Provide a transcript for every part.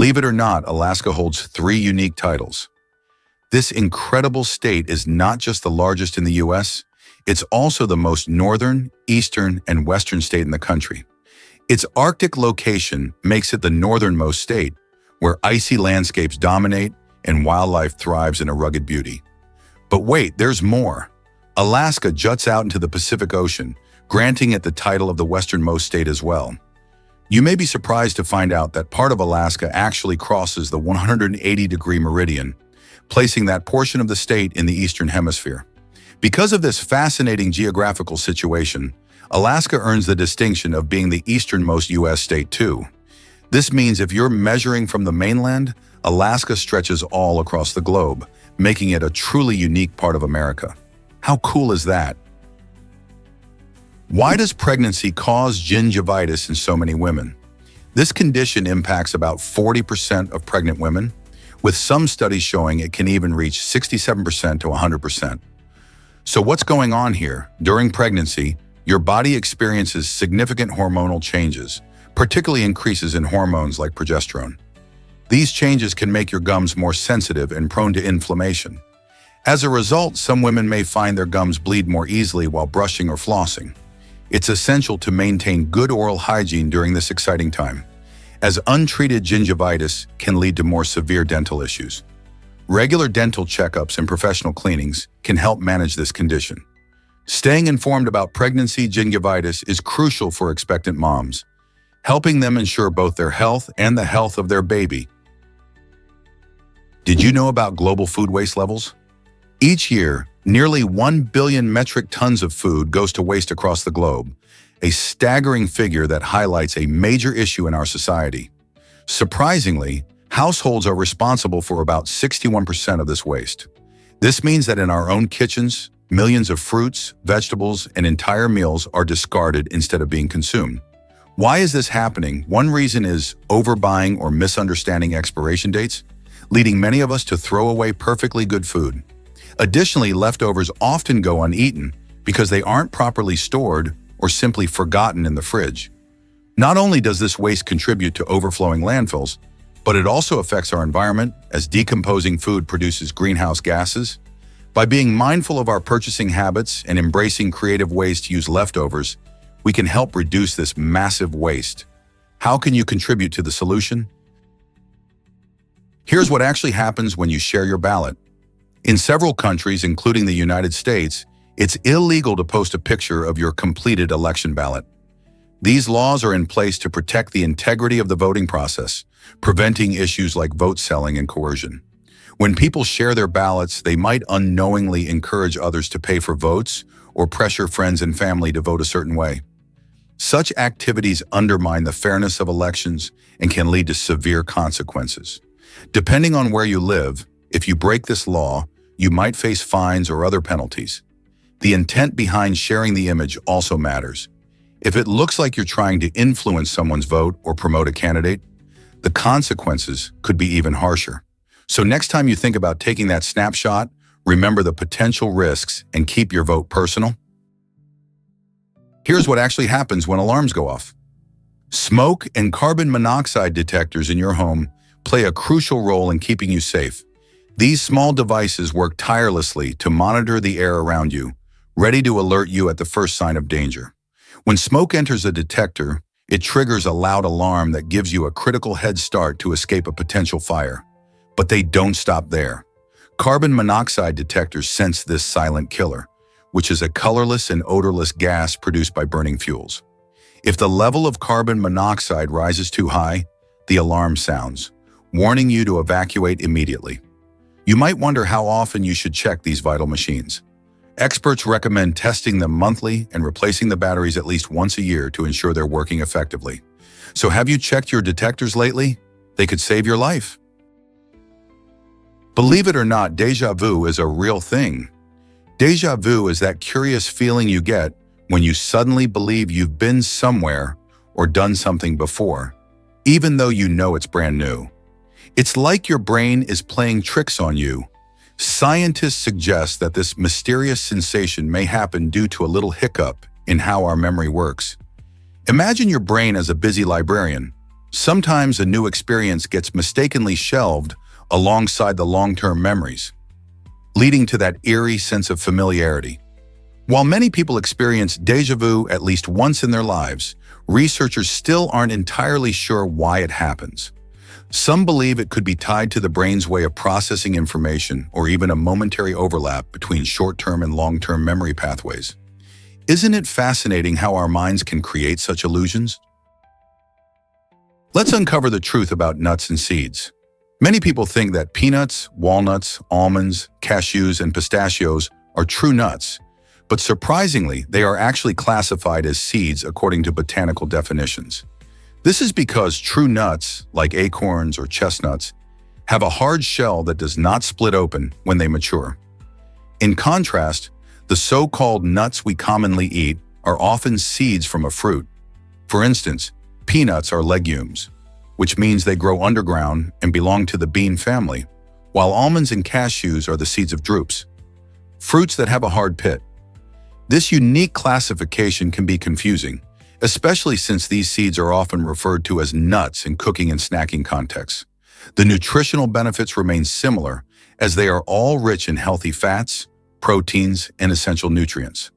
Believe it or not, Alaska holds three unique titles. This incredible state is not just the largest in the U.S., it's also the most northern, eastern, and western state in the country. Its Arctic location makes it the northernmost state, where icy landscapes dominate and wildlife thrives in a rugged beauty. But wait, there's more. Alaska juts out into the Pacific Ocean, granting it the title of the westernmost state as well. You may be surprised to find out that part of Alaska actually crosses the 180-degree meridian, placing that portion of the state in the eastern hemisphere. Because of this fascinating geographical situation, Alaska earns the distinction of being the easternmost U.S. state too. This means if you're measuring from the mainland, Alaska stretches all across the globe, making it a truly unique part of America. How cool is that? Why does pregnancy cause gingivitis in so many women? This condition impacts about 40% of pregnant women, with some studies showing it can even reach 67% to 100%. So what's going on here? During pregnancy, your body experiences significant hormonal changes, particularly increases in hormones like progesterone. These changes can make your gums more sensitive and prone to inflammation. As a result, some women may find their gums bleed more easily while brushing or flossing. It's essential to maintain good oral hygiene during this exciting time, as untreated gingivitis can lead to more severe dental issues. Regular dental checkups and professional cleanings can help manage this condition. Staying informed about pregnancy gingivitis is crucial for expectant moms, helping them ensure both their health and the health of their baby. Did you know about global food waste levels? Each year, nearly 1 billion metric tons of food goes to waste across the globe, a staggering figure that highlights a major issue in our society. Surprisingly, households are responsible for about 61% of this waste. This means that in our own kitchens, millions of fruits, vegetables, and entire meals are discarded instead of being consumed. Why is this happening? One reason is overbuying or misunderstanding expiration dates, leading many of us to throw away perfectly good food. Additionally, leftovers often go uneaten because they aren't properly stored or simply forgotten in the fridge. Not only does this waste contribute to overflowing landfills, but it also affects our environment as decomposing food produces greenhouse gases. By being mindful of our purchasing habits and embracing creative ways to use leftovers, we can help reduce this massive waste. How can you contribute to the solution? Here's what actually happens when you share your ballot. In several countries, including the United States, it's illegal to post a picture of your completed election ballot. These laws are in place to protect the integrity of the voting process, preventing issues like vote selling and coercion. When people share their ballots, they might unknowingly encourage others to pay for votes or pressure friends and family to vote a certain way. Such activities undermine the fairness of elections and can lead to severe consequences. Depending on where you live, if you break this law, you might face fines or other penalties. The intent behind sharing the image also matters. If it looks like you're trying to influence someone's vote or promote a candidate, the consequences could be even harsher. So next time you think about taking that snapshot, remember the potential risks and keep your vote personal. Here's what actually happens when alarms go off. Smoke and carbon monoxide detectors in your home play a crucial role in keeping you safe. These small devices work tirelessly to monitor the air around you, ready to alert you at the first sign of danger. When smoke enters a detector, it triggers a loud alarm that gives you a critical head start to escape a potential fire. But they don't stop there. Carbon monoxide detectors sense this silent killer, which is a colorless and odorless gas produced by burning fuels. If the level of carbon monoxide rises too high, the alarm sounds, warning you to evacuate immediately. You might wonder how often you should check these vital machines. Experts recommend testing them monthly and replacing the batteries at least once a year to ensure they're working effectively. So have you checked your detectors lately? They could save your life. Believe it or not, déjà vu is a real thing. Déjà vu is that curious feeling you get when you suddenly believe you've been somewhere or done something before, even though you know it's brand new. It's like your brain is playing tricks on you. Scientists suggest that this mysterious sensation may happen due to a little hiccup in how our memory works. Imagine your brain as a busy librarian, Sometimes a new experience gets mistakenly shelved alongside the long-term memories, leading to that eerie sense of familiarity. While many people experience déjà vu at least once in their lives, researchers still aren't entirely sure why it happens. Some believe it could be tied to the brain's way of processing information or even a momentary overlap between short-term and long-term memory pathways. Isn't it fascinating how our minds can create such illusions? Let's uncover the truth about nuts and seeds. Many people think that peanuts, walnuts, almonds, cashews, and pistachios are true nuts, but surprisingly, they are actually classified as seeds according to botanical definitions. This is because true nuts, like acorns or chestnuts, have a hard shell that does not split open when they mature. In contrast, the so-called nuts we commonly eat are often seeds from a fruit. For instance, peanuts are legumes, which means they grow underground and belong to the bean family, while almonds and cashews are the seeds of drupes, fruits that have a hard pit. This unique classification can be confusing, especially since these seeds are often referred to as nuts in cooking and snacking contexts. The nutritional benefits remain similar, as they are all rich in healthy fats, proteins, and essential nutrients.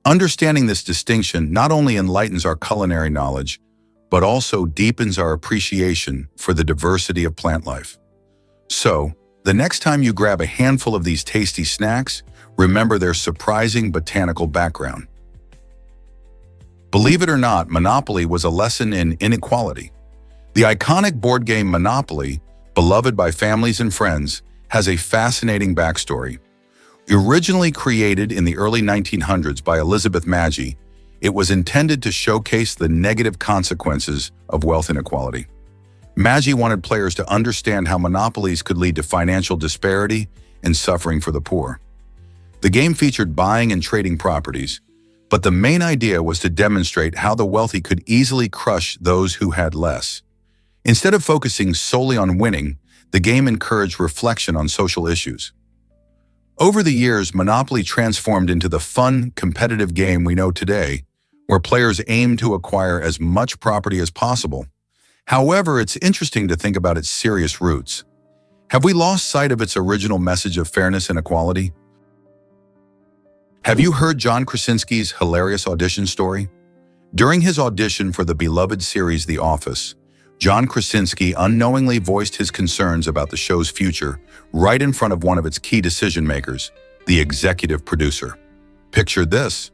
Understanding this distinction not only enlightens our culinary knowledge, but also deepens our appreciation for the diversity of plant life. So, the next time you grab a handful of these tasty snacks, remember their surprising botanical background. Believe it or not, Monopoly was a lesson in inequality. The iconic board game Monopoly, beloved by families and friends, has a fascinating backstory. Originally created in the early 1900s by Elizabeth Magie, it was intended to showcase the negative consequences of wealth inequality. Magie wanted players to understand how monopolies could lead to financial disparity and suffering for the poor. The game featured buying and trading properties, but the main idea was to demonstrate how the wealthy could easily crush those who had less. Instead of focusing solely on winning, the game encouraged reflection on social issues. Over the years, Monopoly transformed into the fun, competitive game we know today, where players aim to acquire as much property as possible. However, it's interesting to think about its serious roots. Have we lost sight of its original message of fairness and equality? Have you heard John Krasinski's hilarious audition story? During his audition for the beloved series The Office, John Krasinski unknowingly voiced his concerns about the show's future right in front of one of its key decision-makers, the executive producer. Picture this.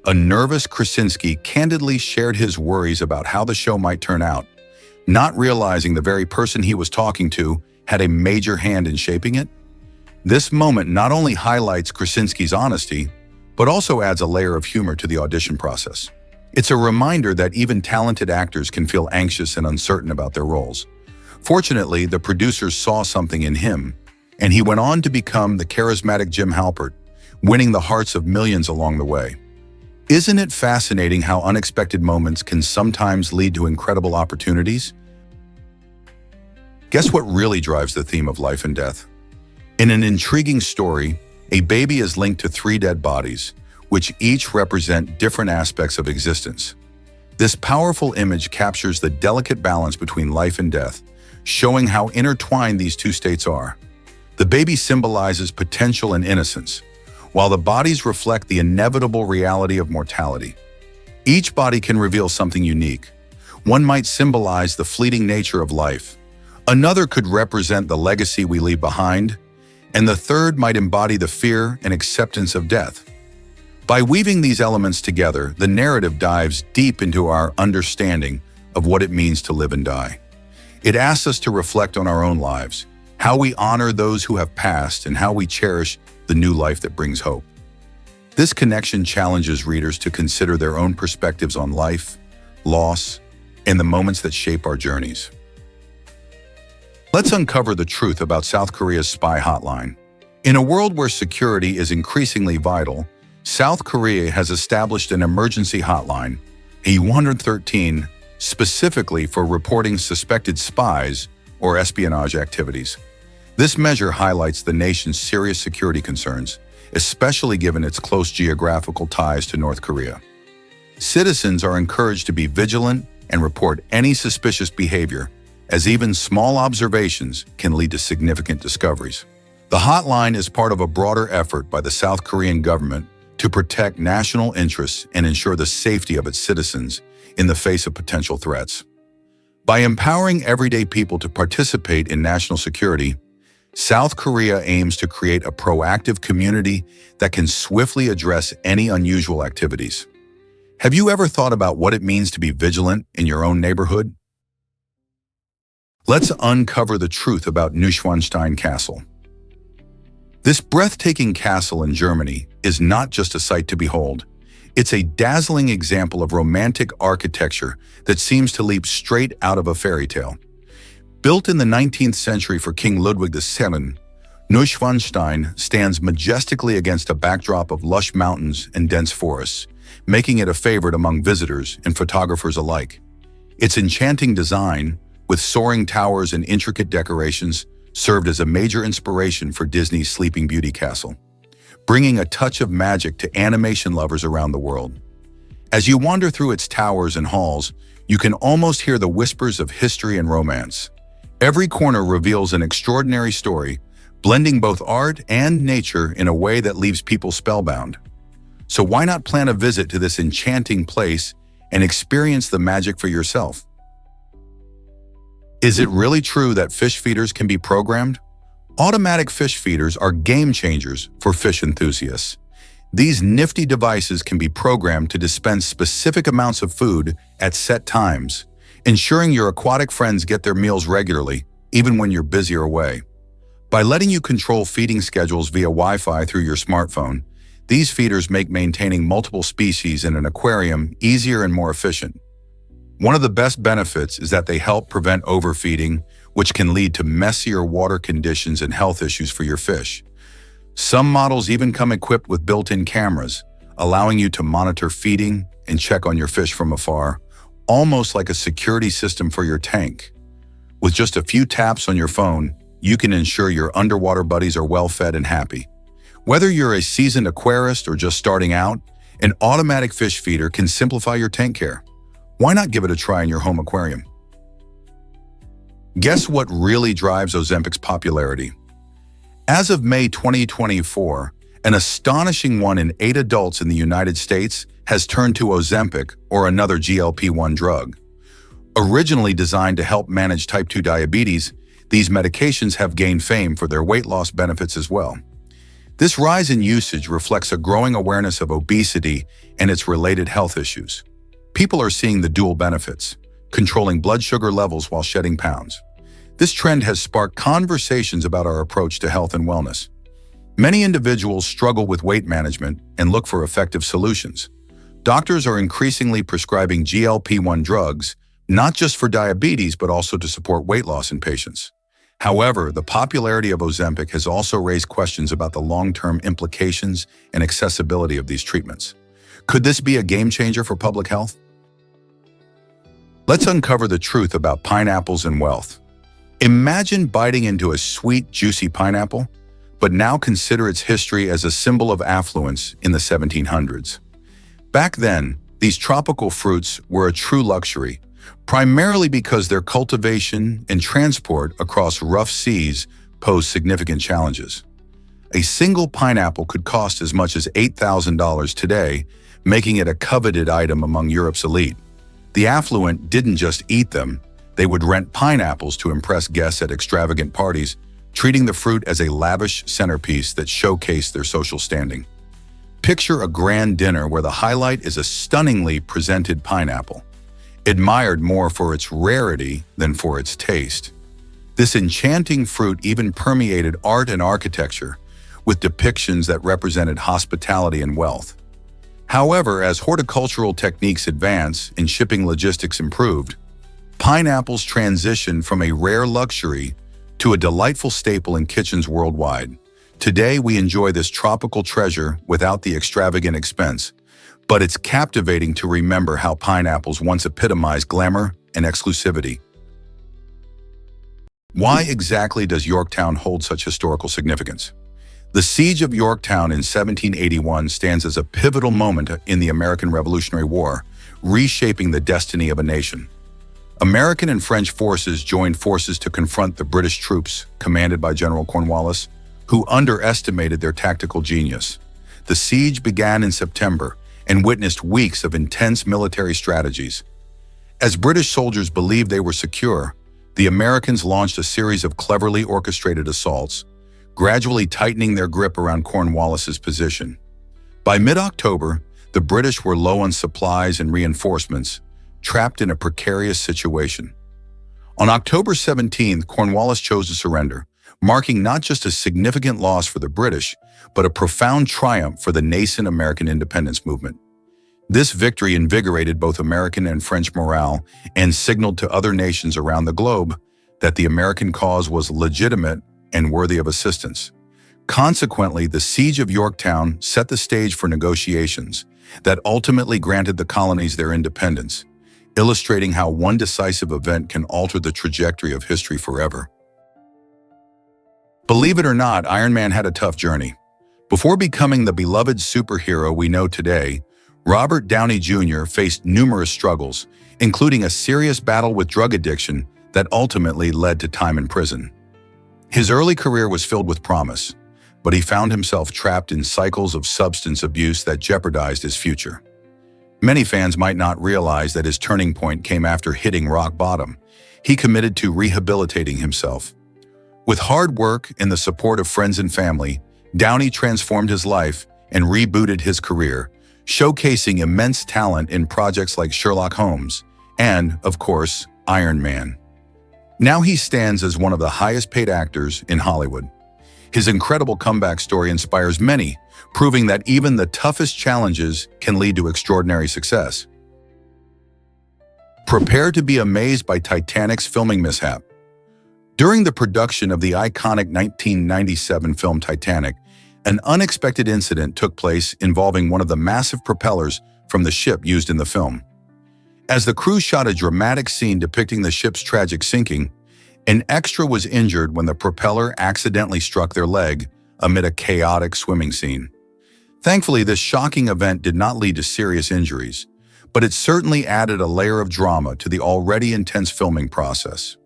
A nervous Krasinski candidly shared his worries about how the show might turn out, not realizing the very person he was talking to had a major hand in shaping it. This moment not only highlights Krasinski's honesty, but also adds a layer of humor to the audition process. It's a reminder that even talented actors can feel anxious and uncertain about their roles. Fortunately, the producers saw something in him, and he went on to become the charismatic Jim Halpert, winning the hearts of millions along the way. Isn't it fascinating how unexpected moments can sometimes lead to incredible opportunities? Guess what really drives the theme of life and death? In an intriguing story, a baby is linked to 3 dead bodies, which each represent different aspects of existence. This powerful image captures the delicate balance between life and death, showing how intertwined these 2 states are. The baby symbolizes potential and innocence, while the bodies reflect the inevitable reality of mortality. Each body can reveal something unique. One might symbolize the fleeting nature of life. Another could represent the legacy we leave behind, and the third might embody the fear and acceptance of death. By weaving these elements together, the narrative dives deep into our understanding of what it means to live and die. It asks us to reflect on our own lives, how we honor those who have passed, and how we cherish the new life that brings hope. This connection challenges readers to consider their own perspectives on life, loss, and the moments that shape our journeys. Let's uncover the truth about South Korea's spy hotline. In a world where security is increasingly vital, South Korea has established an emergency hotline, a 113, specifically for reporting suspected spies or espionage activities. This measure highlights the nation's serious security concerns, especially given its close geographical ties to North Korea. Citizens are encouraged to be vigilant and report any suspicious behavior, as even small observations can lead to significant discoveries. The hotline is part of a broader effort by the South Korean government to protect national interests and ensure the safety of its citizens in the face of potential threats. By empowering everyday people to participate in national security, South Korea aims to create a proactive community that can swiftly address any unusual activities. Have you ever thought about what it means to be vigilant in your own neighborhood? Let's uncover the truth about Neuschwanstein Castle. This breathtaking castle in Germany is not just a sight to behold. It's a dazzling example of romantic architecture that seems to leap straight out of a fairy tale. Built in the 19th century for King Ludwig II, Neuschwanstein stands majestically against a backdrop of lush mountains and dense forests, making it a favorite among visitors and photographers alike. Its enchanting design, with soaring towers and intricate decorations, served as a major inspiration for Disney's Sleeping Beauty castle, bringing a touch of magic to animation lovers around the world. As you wander through its towers and halls, you can almost hear the whispers of history and romance. Every corner reveals an extraordinary story, blending both art and nature in a way that leaves people spellbound. So why not plan a visit to this enchanting place and experience the magic for yourself? Is it really true that fish feeders can be programmed? Automatic fish feeders are game changers for fish enthusiasts. These nifty devices can be programmed to dispense specific amounts of food at set times, ensuring your aquatic friends get their meals regularly, even when you're busy or away. By letting you control feeding schedules via Wi-Fi through your smartphone, these feeders make maintaining multiple species in an aquarium easier and more efficient. One of the best benefits is that they help prevent overfeeding, which can lead to messier water conditions and health issues for your fish. Some models even come equipped with built-in cameras, allowing you to monitor feeding and check on your fish from afar, almost like a security system for your tank. With just a few taps on your phone, you can ensure your underwater buddies are well fed and happy. Whether you're a seasoned aquarist or just starting out, an automatic fish feeder can simplify your tank care. Why not give it a try in your home aquarium? Guess what really drives Ozempic's popularity? As of May 2024, an astonishing 1 in 8 adults in the United States has turned to Ozempic or another GLP-1 drug. Originally designed to help manage type 2 diabetes, these medications have gained fame for their weight loss benefits as well. This rise in usage reflects a growing awareness of obesity and its related health issues. People are seeing the dual benefits, controlling blood sugar levels while shedding pounds. This trend has sparked conversations about our approach to health and wellness. Many individuals struggle with weight management and look for effective solutions. Doctors are increasingly prescribing GLP-1 drugs, not just for diabetes, but also to support weight loss in patients. However, the popularity of Ozempic has also raised questions about the long-term implications and accessibility of these treatments. Could this be a game changer for public health? Let's uncover the truth about pineapples and wealth. Imagine biting into a sweet, juicy pineapple, but now consider its history as a symbol of affluence in the 1700s. Back then, these tropical fruits were a true luxury, primarily because their cultivation and transport across rough seas posed significant challenges. A single pineapple could cost as much as $8,000 today, making it a coveted item among Europe's elite. The affluent didn't just eat them, they would rent pineapples to impress guests at extravagant parties, treating the fruit as a lavish centerpiece that showcased their social standing. Picture a grand dinner where the highlight is a stunningly presented pineapple, admired more for its rarity than for its taste. This enchanting fruit even permeated art and architecture, with depictions that represented hospitality and wealth. However, as horticultural techniques advanced and shipping logistics improved, pineapples transitioned from a rare luxury to a delightful staple in kitchens worldwide. Today, we enjoy this tropical treasure without the extravagant expense, but it's captivating to remember how pineapples once epitomized glamour and exclusivity. Why exactly does Yorktown hold such historical significance? The Siege of Yorktown in 1781 stands as a pivotal moment in the American Revolutionary War, reshaping the destiny of a nation. American and French forces joined forces to confront the British troops commanded by General Cornwallis, who underestimated their tactical genius. The siege began in September and witnessed weeks of intense military strategies. As British soldiers believed they were secure, the Americans launched a series of cleverly orchestrated assaults, gradually tightening their grip around Cornwallis's position. By mid-October, the British were low on supplies and reinforcements, trapped in a precarious situation. On October 17th, Cornwallis chose to surrender, marking not just a significant loss for the British, but a profound triumph for the nascent American independence movement. This victory invigorated both American and French morale and signaled to other nations around the globe that the American cause was legitimate and worthy of assistance. Consequently, the Siege of Yorktown set the stage for negotiations that ultimately granted the colonies their independence, illustrating how one decisive event can alter the trajectory of history forever. Believe it or not, Iron Man had a tough journey. Before becoming the beloved superhero we know today, Robert Downey Jr. faced numerous struggles, including a serious battle with drug addiction that ultimately led to time in prison. His early career was filled with promise, but he found himself trapped in cycles of substance abuse that jeopardized his future. Many fans might not realize that his turning point came after hitting rock bottom. He committed to rehabilitating himself. With hard work and the support of friends and family, Downey transformed his life and rebooted his career, showcasing immense talent in projects like Sherlock Holmes and, of course, Iron Man. Now he stands as one of the highest-paid actors in Hollywood. His incredible comeback story inspires many, proving that even the toughest challenges can lead to extraordinary success. Prepare to be amazed by Titanic's filming mishap. During the production of the iconic 1997 film Titanic, an unexpected incident took place involving one of the massive propellers from the ship used in the film. As the crew shot a dramatic scene depicting the ship's tragic sinking, an extra was injured when the propeller accidentally struck their leg amid a chaotic swimming scene. Thankfully, this shocking event did not lead to serious injuries, but it certainly added a layer of drama to the already intense filming process.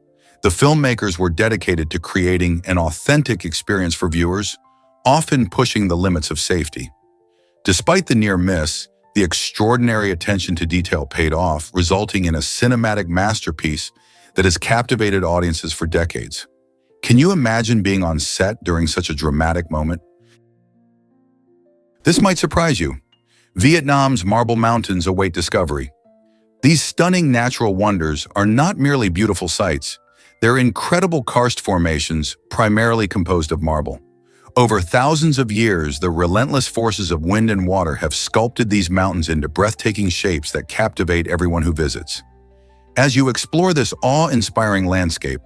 The filmmakers were dedicated to creating an authentic experience for viewers, often pushing the limits of safety. Despite the near miss, the extraordinary attention to detail paid off, resulting in a cinematic masterpiece that has captivated audiences for decades. Can you imagine being on set during such a dramatic moment? This might surprise you. Vietnam's Marble Mountains await discovery. These stunning natural wonders are not merely beautiful sights. They're incredible karst formations, primarily composed of marble. Over thousands of years, the relentless forces of wind and water have sculpted these mountains into breathtaking shapes that captivate everyone who visits. As you explore this awe-inspiring landscape,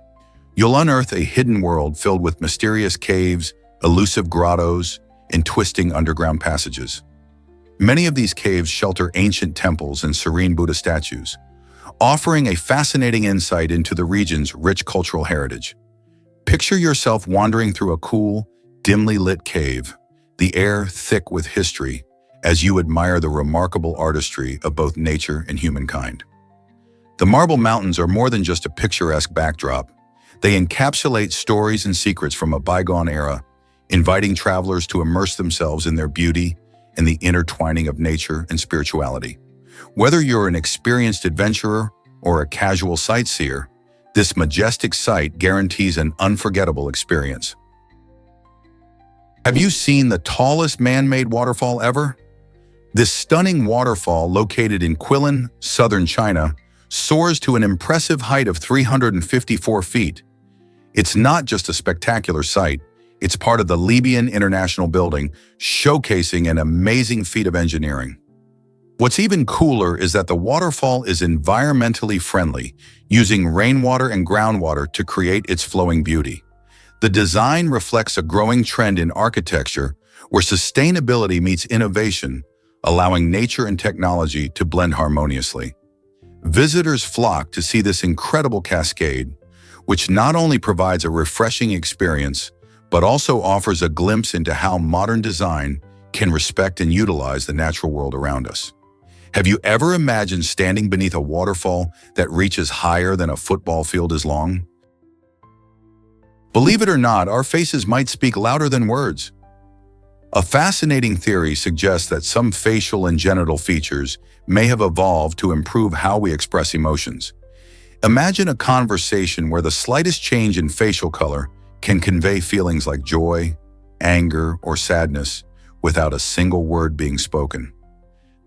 you'll unearth a hidden world filled with mysterious caves, elusive grottos, and twisting underground passages. Many of these caves shelter ancient temples and serene Buddha statues, offering a fascinating insight into the region's rich cultural heritage. Picture yourself wandering through a cool, dimly lit cave, the air thick with history, as you admire the remarkable artistry of both nature and humankind. The Marble Mountains are more than just a picturesque backdrop. They encapsulate stories and secrets from a bygone era, inviting travelers to immerse themselves in their beauty and the intertwining of nature and spirituality. Whether you're an experienced adventurer or a casual sightseer, this majestic sight guarantees an unforgettable experience. Have you seen the tallest man-made waterfall ever? This stunning waterfall, located in Quilin, southern China, soars to an impressive height of 354 feet. It's not just a spectacular sight, it's part of the Libyan International Building, showcasing an amazing feat of engineering. What's even cooler is that the waterfall is environmentally friendly, using rainwater and groundwater to create its flowing beauty. The design reflects a growing trend in architecture where sustainability meets innovation, allowing nature and technology to blend harmoniously. Visitors flock to see this incredible cascade, which not only provides a refreshing experience, but also offers a glimpse into how modern design can respect and utilize the natural world around us. Have you ever imagined standing beneath a waterfall that reaches higher than a football field is long? Believe it or not, our faces might speak louder than words. A fascinating theory suggests that some facial and genital features may have evolved to improve how we express emotions. Imagine a conversation where the slightest change in facial color can convey feelings like joy, anger, or sadness without a single word being spoken.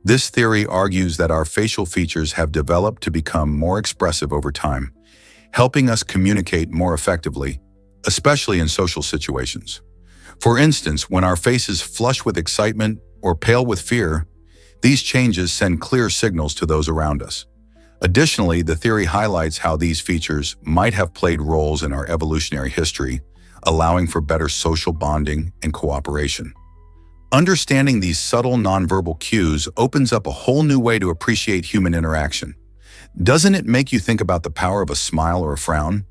This theory argues that our facial features have developed to become more expressive over time, helping us communicate more effectively, especially in social situations. For instance, when our faces flush with excitement or pale with fear, these changes send clear signals to those around us. Additionally, the theory highlights how these features might have played roles in our evolutionary history, allowing for better social bonding and cooperation. Understanding these subtle nonverbal cues opens up a whole new way to appreciate human interaction. Doesn't it make you think about the power of a smile or a frown?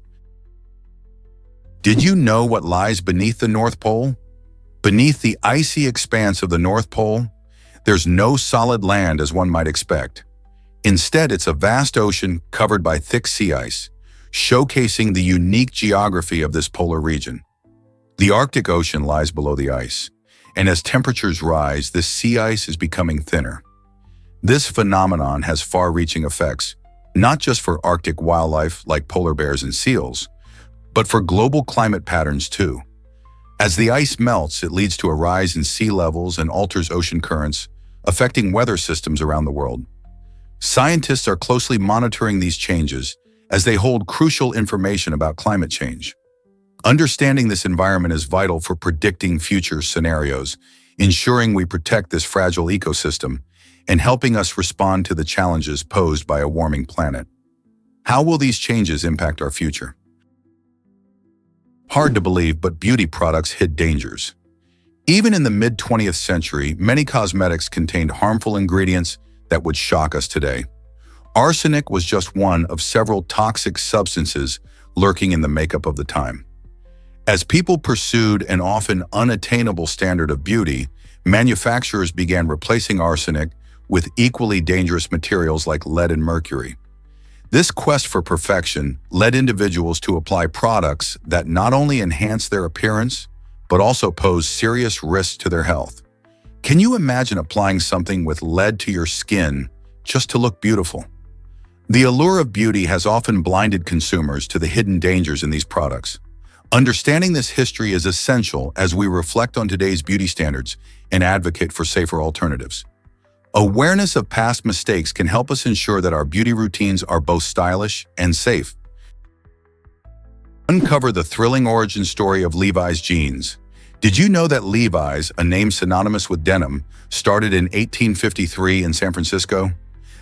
Did you know what lies beneath the North Pole? Beneath the icy expanse of the North Pole, there's no solid land as one might expect. Instead, it's a vast ocean covered by thick sea ice, showcasing the unique geography of this polar region. The Arctic Ocean lies below the ice, and as temperatures rise, this sea ice is becoming thinner. This phenomenon has far-reaching effects, not just for Arctic wildlife like polar bears and seals, but for global climate patterns too. As the ice melts, it leads to a rise in sea levels and alters ocean currents, affecting weather systems around the world. Scientists are closely monitoring these changes as they hold crucial information about climate change. Understanding this environment is vital for predicting future scenarios, ensuring we protect this fragile ecosystem, and helping us respond to the challenges posed by a warming planet. How will these changes impact our future? Hard to believe, but beauty products hid dangers. Even in the mid-20th century, many cosmetics contained harmful ingredients that would shock us today. Arsenic was just one of several toxic substances lurking in the makeup of the time. As people pursued an often unattainable standard of beauty, manufacturers began replacing arsenic with equally dangerous materials like lead and mercury. This quest for perfection led individuals to apply products that not only enhance their appearance, but also pose serious risks to their health. Can you imagine applying something with lead to your skin just to look beautiful? The allure of beauty has often blinded consumers to the hidden dangers in these products. Understanding this history is essential as we reflect on today's beauty standards and advocate for safer alternatives. Awareness of past mistakes can help us ensure that our beauty routines are both stylish and safe. Uncover the thrilling origin story of Levi's jeans. Did you know that Levi's, a name synonymous with denim, started in 1853 in San Francisco?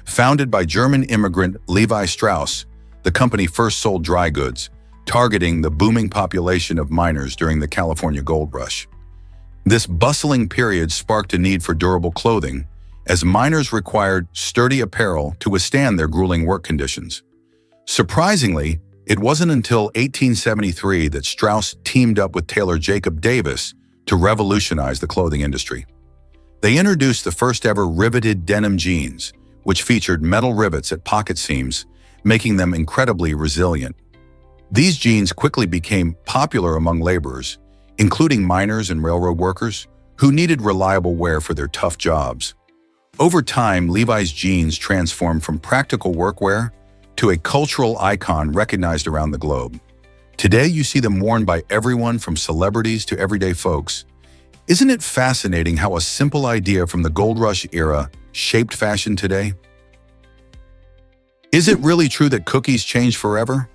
Founded by German immigrant Levi Strauss, the company first sold dry goods, targeting the booming population of miners during the California Gold Rush. This bustling period sparked a need for durable clothing, as miners required sturdy apparel to withstand their grueling work conditions. Surprisingly, it wasn't until 1873 that Strauss teamed up with tailor Jacob Davis to revolutionize the clothing industry. They introduced the first ever riveted denim jeans, which featured metal rivets at pocket seams, making them incredibly resilient. These jeans quickly became popular among laborers, including miners and railroad workers, who needed reliable wear for their tough jobs. Over time, Levi's jeans transformed from practical workwear to a cultural icon recognized around the globe. Today, you see them worn by everyone from celebrities to everyday folks. Isn't it fascinating how a simple idea from the Gold Rush era shaped fashion today? Is it really true that cookies change forever?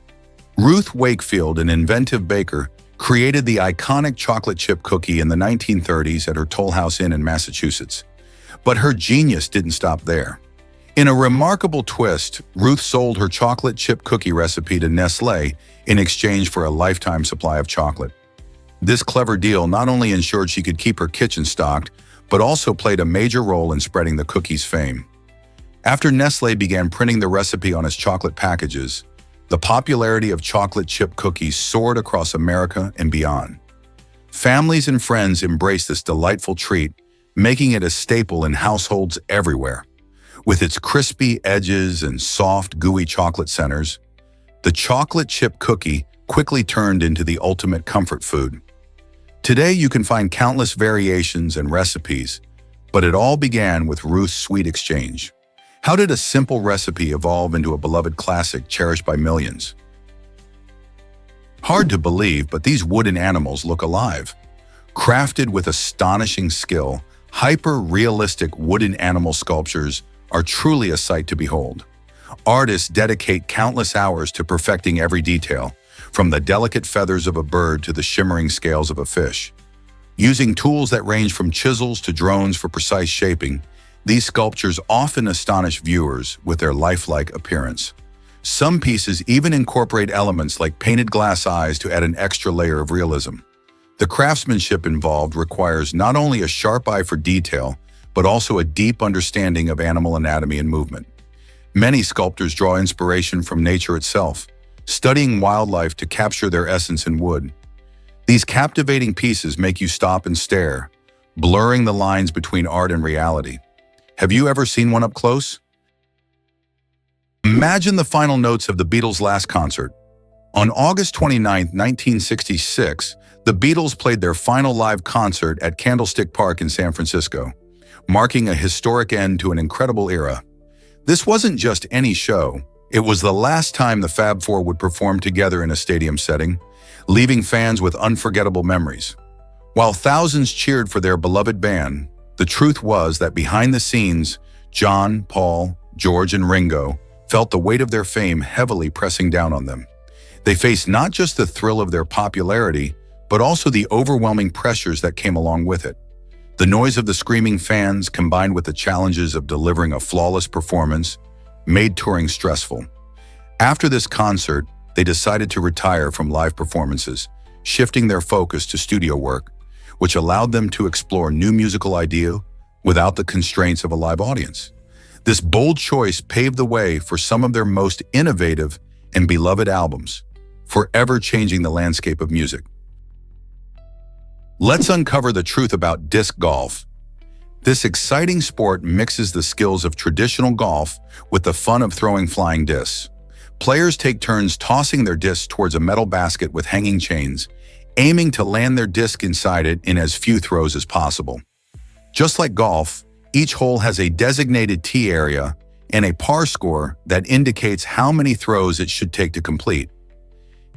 Ruth Wakefield, an inventive baker, created the iconic chocolate chip cookie in the 1930s at her Toll House Inn in Massachusetts. But her genius didn't stop there. In a remarkable twist, Ruth sold her chocolate chip cookie recipe to Nestlé in exchange for a lifetime supply of chocolate. This clever deal not only ensured she could keep her kitchen stocked, but also played a major role in spreading the cookie's fame. After Nestlé began printing the recipe on its chocolate packages, the popularity of chocolate chip cookies soared across America and beyond. Families and friends embraced this delightful treat, making it a staple in households everywhere. With its crispy edges and soft, gooey chocolate centers, the chocolate chip cookie quickly turned into the ultimate comfort food. Today, you can find countless variations and recipes, but it all began with Ruth's Sweet Exchange. How did a simple recipe evolve into a beloved classic cherished by millions? Hard to believe, but these wooden animals look alive. Crafted with astonishing skill, hyper-realistic wooden animal sculptures are truly a sight to behold. Artists dedicate countless hours to perfecting every detail, from the delicate feathers of a bird to the shimmering scales of a fish. Using tools that range from chisels to drones for precise shaping, these sculptures often astonish viewers with their lifelike appearance. Some pieces even incorporate elements like painted glass eyes to add an extra layer of realism. The craftsmanship involved requires not only a sharp eye for detail, but also a deep understanding of animal anatomy and movement. Many sculptors draw inspiration from nature itself, studying wildlife to capture their essence in wood. These captivating pieces make you stop and stare, blurring the lines between art and reality. Have you ever seen one up close? Imagine the final notes of the Beatles' last concert. On August 29, 1966, the Beatles played their final live concert at Candlestick Park in San Francisco, marking a historic end to an incredible era. This wasn't just any show. It was the last time the Fab Four would perform together in a stadium setting, leaving fans with unforgettable memories. While thousands cheered for their beloved band, the truth was that behind the scenes, John, Paul, George, and Ringo felt the weight of their fame heavily pressing down on them. They faced not just the thrill of their popularity, but also the overwhelming pressures that came along with it. The noise of the screaming fans, combined with the challenges of delivering a flawless performance, made touring stressful. After this concert, they decided to retire from live performances, shifting their focus to studio work, which allowed them to explore new musical ideas without the constraints of a live audience. This bold choice paved the way for some of their most innovative and beloved albums, forever changing the landscape of music. Let's uncover the truth about disc golf. This exciting sport mixes the skills of traditional golf with the fun of throwing flying discs. Players take turns tossing their discs towards a metal basket with hanging chains, aiming to land their disc inside it in as few throws as possible. Just like golf, each hole has a designated tee area and a par score that indicates how many throws it should take to complete.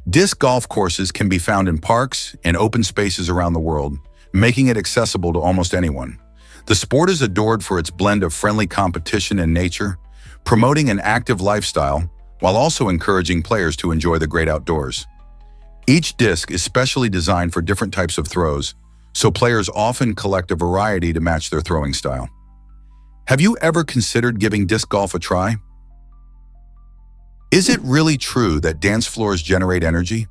Disc golf courses can be found in parks and open spaces around the world, making it accessible to almost anyone. The sport is adored for its blend of friendly competition and nature, promoting an active lifestyle while also encouraging players to enjoy the great outdoors. Each disc is specially designed for different types of throws, so players often collect a variety to match their throwing style. Have you ever considered giving disc golf a try? Is it really true that dance floors generate energy?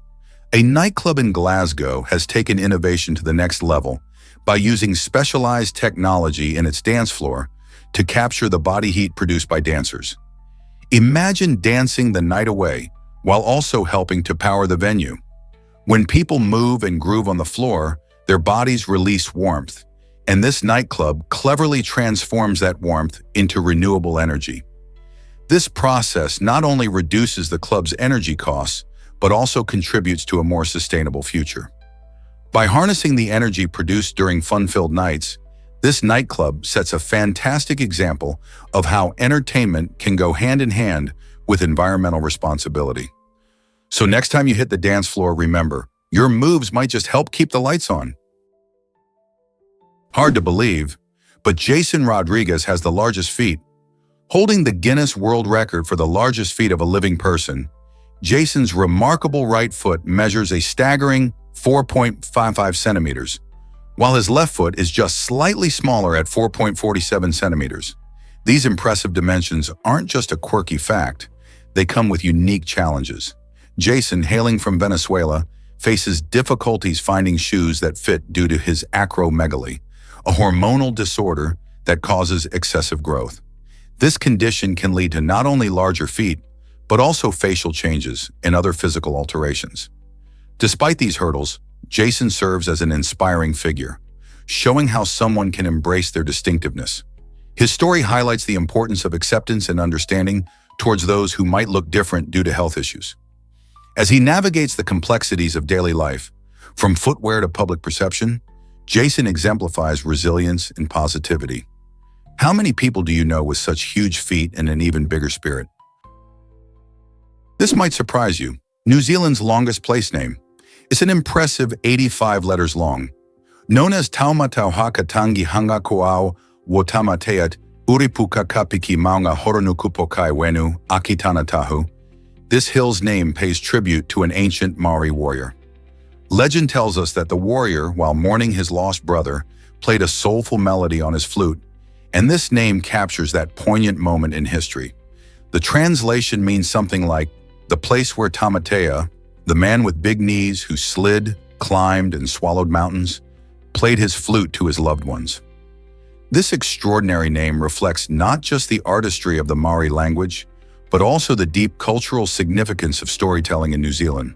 A nightclub in Glasgow has taken innovation to the next level by using specialized technology in its dance floor to capture the body heat produced by dancers. Imagine dancing the night away while also helping to power the venue. When people move and groove on the floor, their bodies release warmth, and this nightclub cleverly transforms that warmth into renewable energy. This process not only reduces the club's energy costs, but also contributes to a more sustainable future. By harnessing the energy produced during fun-filled nights, this nightclub sets a fantastic example of how entertainment can go hand in hand with environmental responsibility. So next time you hit the dance floor, remember, your moves might just help keep the lights on. Hard to believe, but Jason Rodriguez has the largest feet. Holding the Guinness World Record for the largest feet of a living person, Jason's remarkable right foot measures a staggering 4.55 centimeters, while his left foot is just slightly smaller at 4.47 centimeters. These impressive dimensions aren't just a quirky fact, they come with unique challenges. Jason, hailing from Venezuela, faces difficulties finding shoes that fit due to his acromegaly, a hormonal disorder that causes excessive growth. This condition can lead to not only larger feet, but also facial changes and other physical alterations. Despite these hurdles, Jason serves as an inspiring figure, showing how someone can embrace their distinctiveness. His story highlights the importance of acceptance and understanding towards those who might look different due to health issues. As he navigates the complexities of daily life, from footwear to public perception, Jason exemplifies resilience and positivity. How many people do you know with such huge feet and an even bigger spirit? This might surprise you. New Zealand's longest place name is an impressive 85 letters long. Known as Taumatauhaka Tangi Hangakoao Wotamateat Uripuka Kapiki Maunga Horonukupokai Wenu Akitanatahu, this hill's name pays tribute to an ancient Maori warrior. Legend tells us that the warrior, while mourning his lost brother, played a soulful melody on his flute, and this name captures that poignant moment in history. The translation means something like, the place where Tamatea, the man with big knees who slid, climbed, and swallowed mountains, played his flute to his loved ones. This extraordinary name reflects not just the artistry of the Maori language, but also the deep cultural significance of storytelling in New Zealand.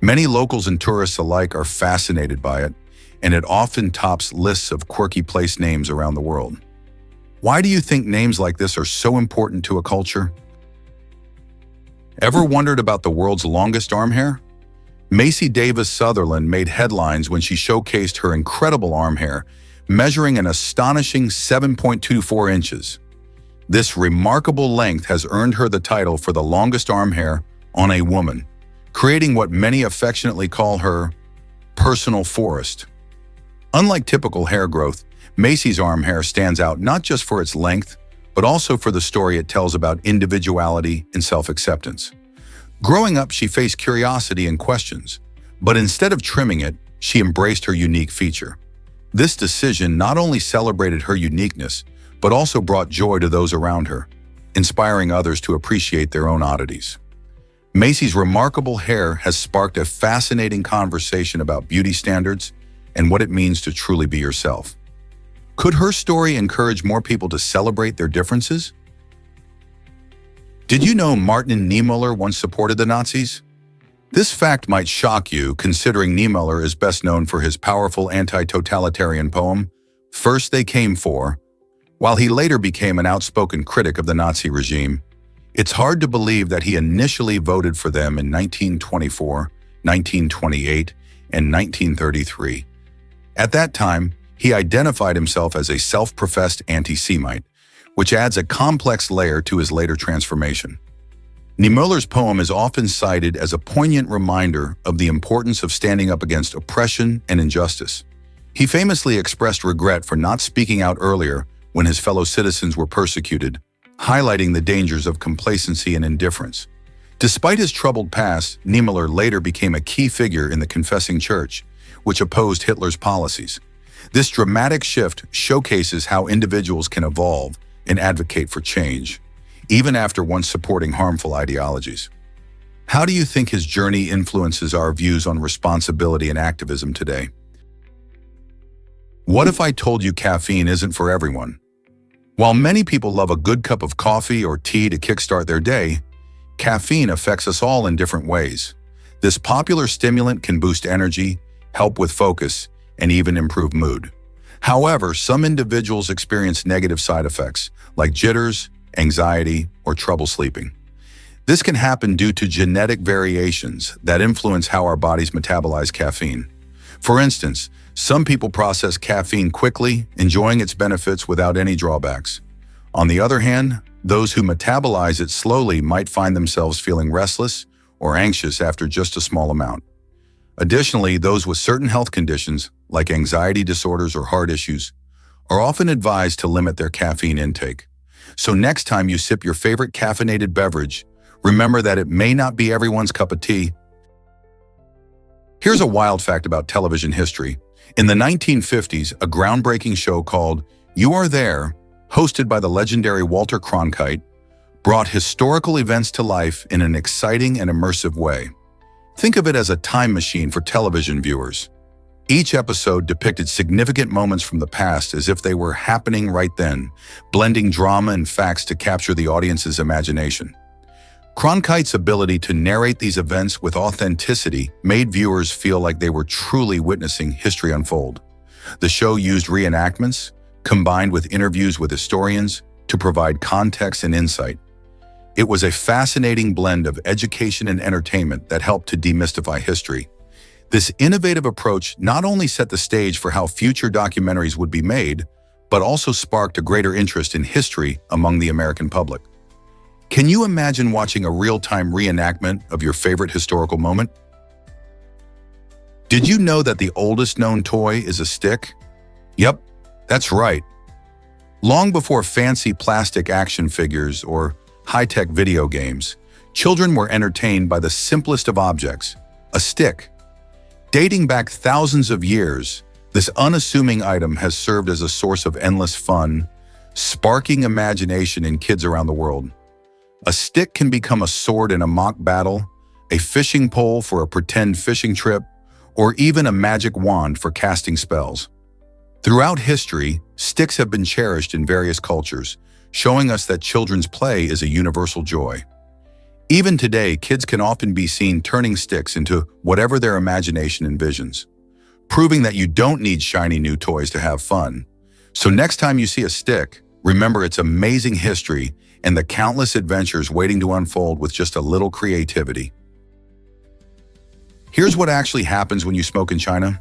Many locals and tourists alike are fascinated by it, and it often tops lists of quirky place names around the world. Why do you think names like this are so important to a culture? Ever wondered about the world's longest arm hair? Macy Davis Sutherland made headlines when she showcased her incredible arm hair, measuring an astonishing 7.24 inches. This remarkable length has earned her the title for the longest arm hair on a woman, creating what many affectionately call her personal forest. Unlike typical hair growth, Macy's arm hair stands out not just for its length, but also for the story it tells about individuality and self-acceptance. Growing up, she faced curiosity and questions, but instead of trimming it, she embraced her unique feature. This decision not only celebrated her uniqueness, but also brought joy to those around her, inspiring others to appreciate their own oddities. Macy's remarkable hair has sparked a fascinating conversation about beauty standards and what it means to truly be yourself. Could her story encourage more people to celebrate their differences? Did you know Martin Niemöller once supported the Nazis? This fact might shock you, considering Niemöller is best known for his powerful anti-totalitarian poem, First They Came For. While he later became an outspoken critic of the Nazi regime, it's hard to believe that he initially voted for them in 1924, 1928, and 1933. At that time, he identified himself as a self-professed anti-Semite, which adds a complex layer to his later transformation. Niemöller's poem is often cited as a poignant reminder of the importance of standing up against oppression and injustice. He famously expressed regret for not speaking out earlier when his fellow citizens were persecuted, highlighting the dangers of complacency and indifference. Despite his troubled past, Niemöller later became a key figure in the Confessing Church, which opposed Hitler's policies. This dramatic shift showcases how individuals can evolve and advocate for change, even after once supporting harmful ideologies. How do you think his journey influences our views on responsibility and activism today? What if I told you caffeine isn't for everyone? While many people love a good cup of coffee or tea to kickstart their day, caffeine affects us all in different ways. This popular stimulant can boost energy, help with focus, and even improve mood. However, some individuals experience negative side effects, like jitters, anxiety, or trouble sleeping. This can happen due to genetic variations that influence how our bodies metabolize caffeine. For instance, some people process caffeine quickly, enjoying its benefits without any drawbacks. On the other hand, those who metabolize it slowly might find themselves feeling restless or anxious after just a small amount. Additionally, those with certain health conditions, like anxiety disorders or heart issues, are often advised to limit their caffeine intake. So next time you sip your favorite caffeinated beverage, remember that it may not be everyone's cup of tea. Here's a wild fact about television history. In the 1950s, a groundbreaking show called You Are There, hosted by the legendary Walter Cronkite, brought historical events to life in an exciting and immersive way. Think of it as a time machine for television viewers. Each episode depicted significant moments from the past as if they were happening right then, blending drama and facts to capture the audience's imagination. Cronkite's ability to narrate these events with authenticity made viewers feel like they were truly witnessing history unfold. The show used reenactments, combined with interviews with historians to provide context and insight. It was a fascinating blend of education and entertainment that helped to demystify history. This innovative approach not only set the stage for how future documentaries would be made, but also sparked a greater interest in history among the American public. Can you imagine watching a real-time reenactment of your favorite historical moment? Did you know that the oldest known toy is a stick? Yep, that's right. Long before fancy plastic action figures or high-tech video games, children were entertained by the simplest of objects, a stick. Dating back thousands of years, this unassuming item has served as a source of endless fun, sparking imagination in kids around the world. A stick can become a sword in a mock battle, a fishing pole for a pretend fishing trip, or even a magic wand for casting spells. Throughout history, sticks have been cherished in various cultures, showing us that children's play is a universal joy. Even today, kids can often be seen turning sticks into whatever their imagination envisions, proving that you don't need shiny new toys to have fun. So next time you see a stick, remember its amazing history and the countless adventures waiting to unfold with just a little creativity. Here's what actually happens when you smoke in China.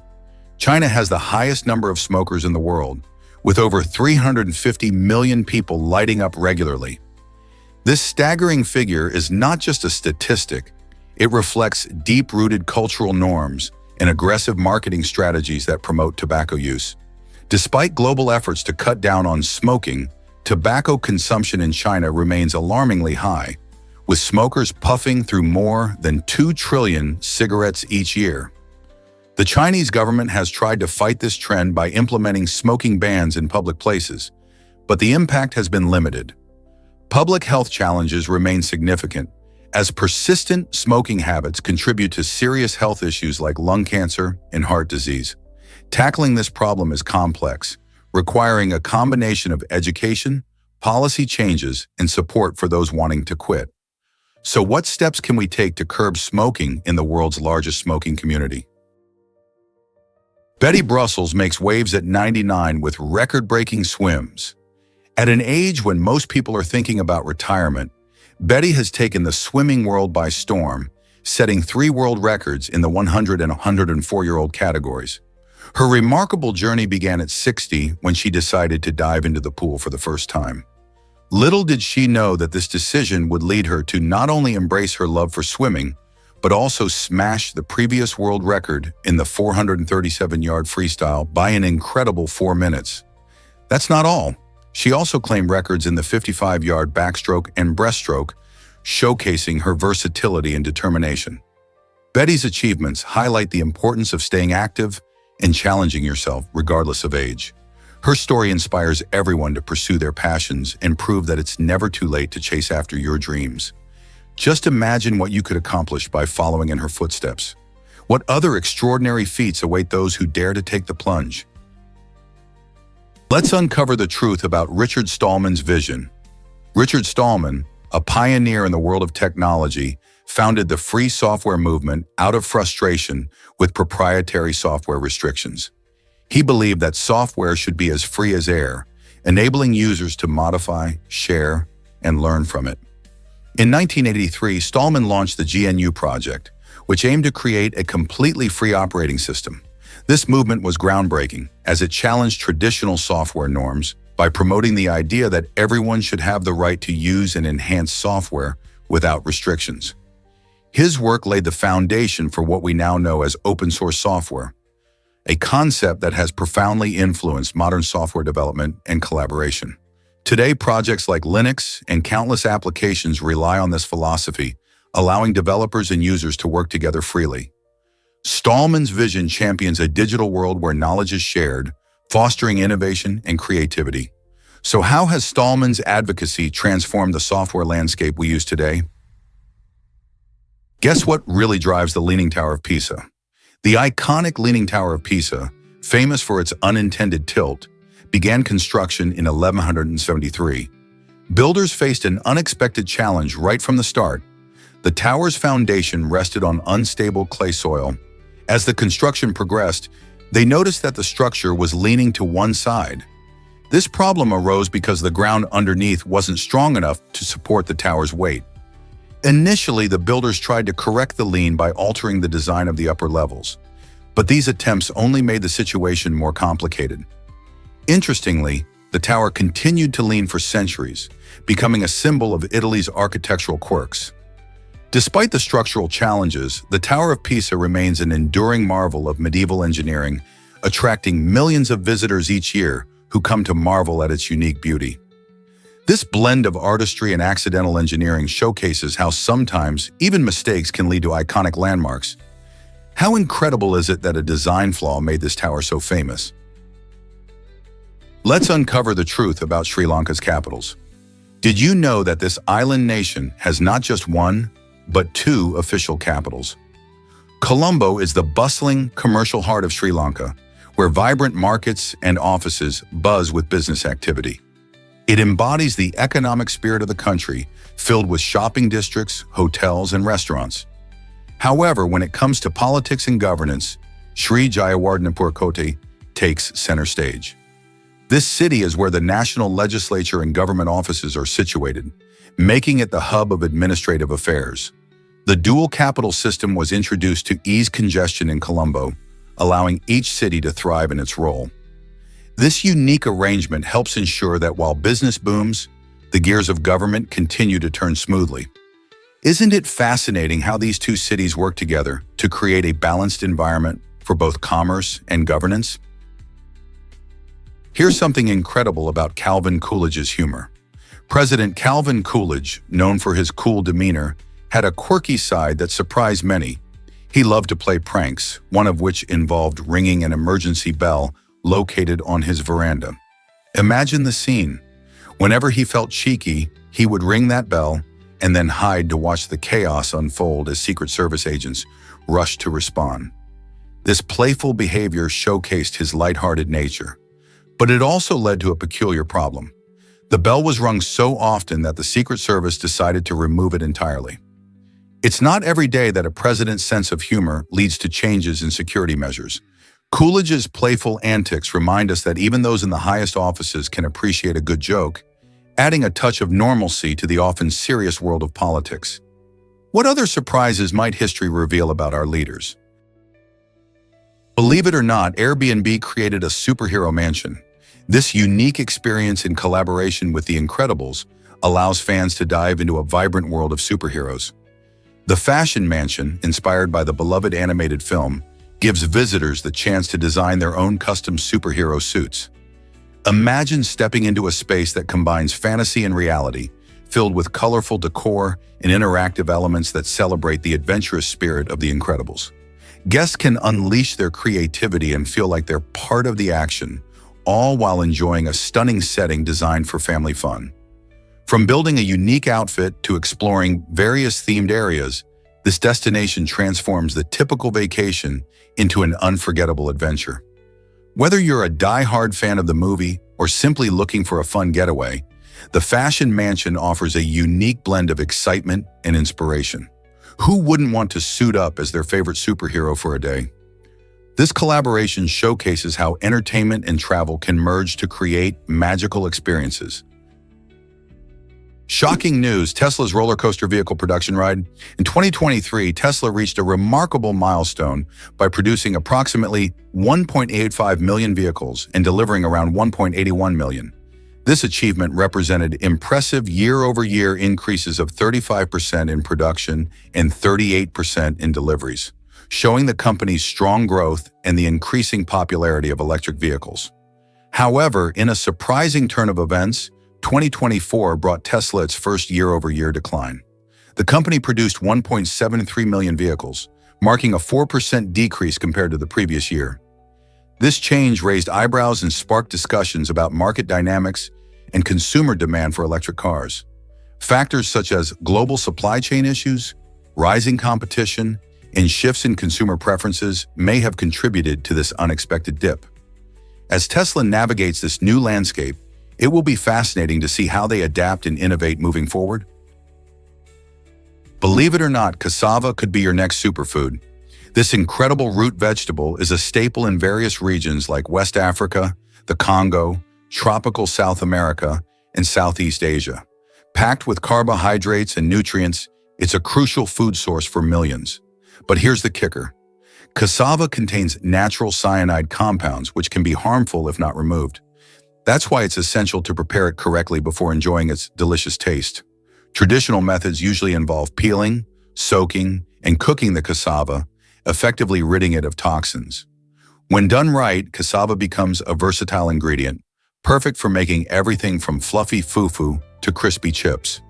China has the highest number of smokers in the world, with over 350 million people lighting up regularly. This staggering figure is not just a statistic, it reflects deep-rooted cultural norms and aggressive marketing strategies that promote tobacco use. Despite global efforts to cut down on smoking, tobacco consumption in China remains alarmingly high, with smokers puffing through more than 2 trillion cigarettes each year. The Chinese government has tried to fight this trend by implementing smoking bans in public places, but the impact has been limited. Public health challenges remain significant, as persistent smoking habits contribute to serious health issues like lung cancer and heart disease. Tackling this problem is complex, requiring a combination of education, policy changes, and support for those wanting to quit. So what steps can we take to curb smoking in the world's largest smoking community? Betty Brussels makes waves at 99 with record-breaking swims. At an age when most people are thinking about retirement, Betty has taken the swimming world by storm, setting 3 world records in the 100 and 104-year-old categories. Her remarkable journey began at 60 when she decided to dive into the pool for the first time. Little did she know that this decision would lead her to not only embrace her love for swimming, but also smash the previous world record in the 437-yard freestyle by an incredible 4 minutes. That's not all. She also claimed records in the 55-yard backstroke and breaststroke, showcasing her versatility and determination. Betty's achievements highlight the importance of staying active and challenging yourself regardless of age. Her story inspires everyone to pursue their passions and prove that it's never too late to chase after your dreams. Just imagine what you could accomplish by following in her footsteps. What other extraordinary feats await those who dare to take the plunge? Let's uncover the truth about Richard Stallman's vision. Richard Stallman, a pioneer in the world of technology, founded the free software movement out of frustration with proprietary software restrictions. He believed that software should be as free as air, enabling users to modify, share, and learn from it. In 1983, Stallman launched the GNU project, which aimed to create a completely free operating system. This movement was groundbreaking, as it challenged traditional software norms by promoting the idea that everyone should have the right to use and enhance software without restrictions. His work laid the foundation for what we now know as open source software, a concept that has profoundly influenced modern software development and collaboration. Today, projects like Linux and countless applications rely on this philosophy, allowing developers and users to work together freely. Stallman's vision champions a digital world where knowledge is shared, fostering innovation and creativity. So how has Stallman's advocacy transformed the software landscape we use today? Guess what really drives the Leaning Tower of Pisa? The iconic Leaning Tower of Pisa, famous for its unintended tilt, began construction in 1173. Builders faced an unexpected challenge right from the start. The tower's foundation rested on unstable clay soil. As the construction progressed, they noticed that the structure was leaning to one side. This problem arose because the ground underneath wasn't strong enough to support the tower's weight. Initially, the builders tried to correct the lean by altering the design of the upper levels, but these attempts only made the situation more complicated. Interestingly, the tower continued to lean for centuries, becoming a symbol of Italy's architectural quirks. Despite the structural challenges, the Tower of Pisa remains an enduring marvel of medieval engineering, attracting millions of visitors each year who come to marvel at its unique beauty. This blend of artistry and accidental engineering showcases how sometimes even mistakes can lead to iconic landmarks. How incredible is it that a design flaw made this tower so famous? Let's uncover the truth about Sri Lanka's capitals. Did you know that this island nation has not just one, but two official capitals? Colombo is the bustling commercial heart of Sri Lanka, where vibrant markets and offices buzz with business activity. It embodies the economic spirit of the country, filled with shopping districts, hotels, and restaurants. However, when it comes to politics and governance, Sri Jayawardenepur Kotte takes center stage. This city is where the national legislature and government offices are situated, making it the hub of administrative affairs. The dual capital system was introduced to ease congestion in Colombo, allowing each city to thrive in its role. This unique arrangement helps ensure that while business booms, the gears of government continue to turn smoothly. Isn't it fascinating how these two cities work together to create a balanced environment for both commerce and governance? Here's something incredible about Calvin Coolidge's humor. President Calvin Coolidge, known for his cool demeanor, had a quirky side that surprised many. He loved to play pranks, one of which involved ringing an emergency bell located on his veranda. Imagine the scene. Whenever he felt cheeky, he would ring that bell and then hide to watch the chaos unfold as Secret Service agents rushed to respond. This playful behavior showcased his lighthearted nature, but it also led to a peculiar problem. The bell was rung so often that the Secret Service decided to remove it entirely. It's not every day that a president's sense of humor leads to changes in security measures. Coolidge's playful antics remind us that even those in the highest offices can appreciate a good joke, adding a touch of normalcy to the often serious world of politics. What other surprises might history reveal about our leaders? Believe it or not, Airbnb created a superhero mansion. This unique experience in collaboration with The Incredibles allows fans to dive into a vibrant world of superheroes. The Fashion Mansion, inspired by the beloved animated film, gives visitors the chance to design their own custom superhero suits. Imagine stepping into a space that combines fantasy and reality, filled with colorful decor and interactive elements that celebrate the adventurous spirit of The Incredibles. Guests can unleash their creativity and feel like they're part of the action, all while enjoying a stunning setting designed for family fun. From building a unique outfit to exploring various themed areas, this destination transforms the typical vacation into an unforgettable adventure. Whether you're a die-hard fan of the movie or simply looking for a fun getaway, the Fashion Mansion offers a unique blend of excitement and inspiration. Who wouldn't want to suit up as their favorite superhero for a day? This collaboration showcases how entertainment and travel can merge to create magical experiences. Shocking news, Tesla's roller coaster vehicle production ride. In 2023, Tesla reached a remarkable milestone by producing approximately 1.85 million vehicles and delivering around 1.81 million. This achievement represented impressive year-over-year increases of 35% in production and 38% in deliveries, showing the company's strong growth and the increasing popularity of electric vehicles. However, in a surprising turn of events, 2024 brought Tesla its first year-over-year decline. The company produced 1.73 million vehicles, marking a 4% decrease compared to the previous year. This change raised eyebrows and sparked discussions about market dynamics and consumer demand for electric cars. Factors such as global supply chain issues, rising competition, and shifts in consumer preferences may have contributed to this unexpected dip. As Tesla navigates this new landscape, it will be fascinating to see how they adapt and innovate moving forward. Believe it or not, cassava could be your next superfood. This incredible root vegetable is a staple in various regions like West Africa, the Congo, tropical South America, and Southeast Asia. Packed with carbohydrates and nutrients, it's a crucial food source for millions. But here's the kicker. Cassava contains natural cyanide compounds which can be harmful if not removed. That's why it's essential to prepare it correctly before enjoying its delicious taste. Traditional methods usually involve peeling, soaking, and cooking the cassava, effectively ridding it of toxins. When done right, cassava becomes a versatile ingredient, perfect for making everything from fluffy fufu to crispy chips.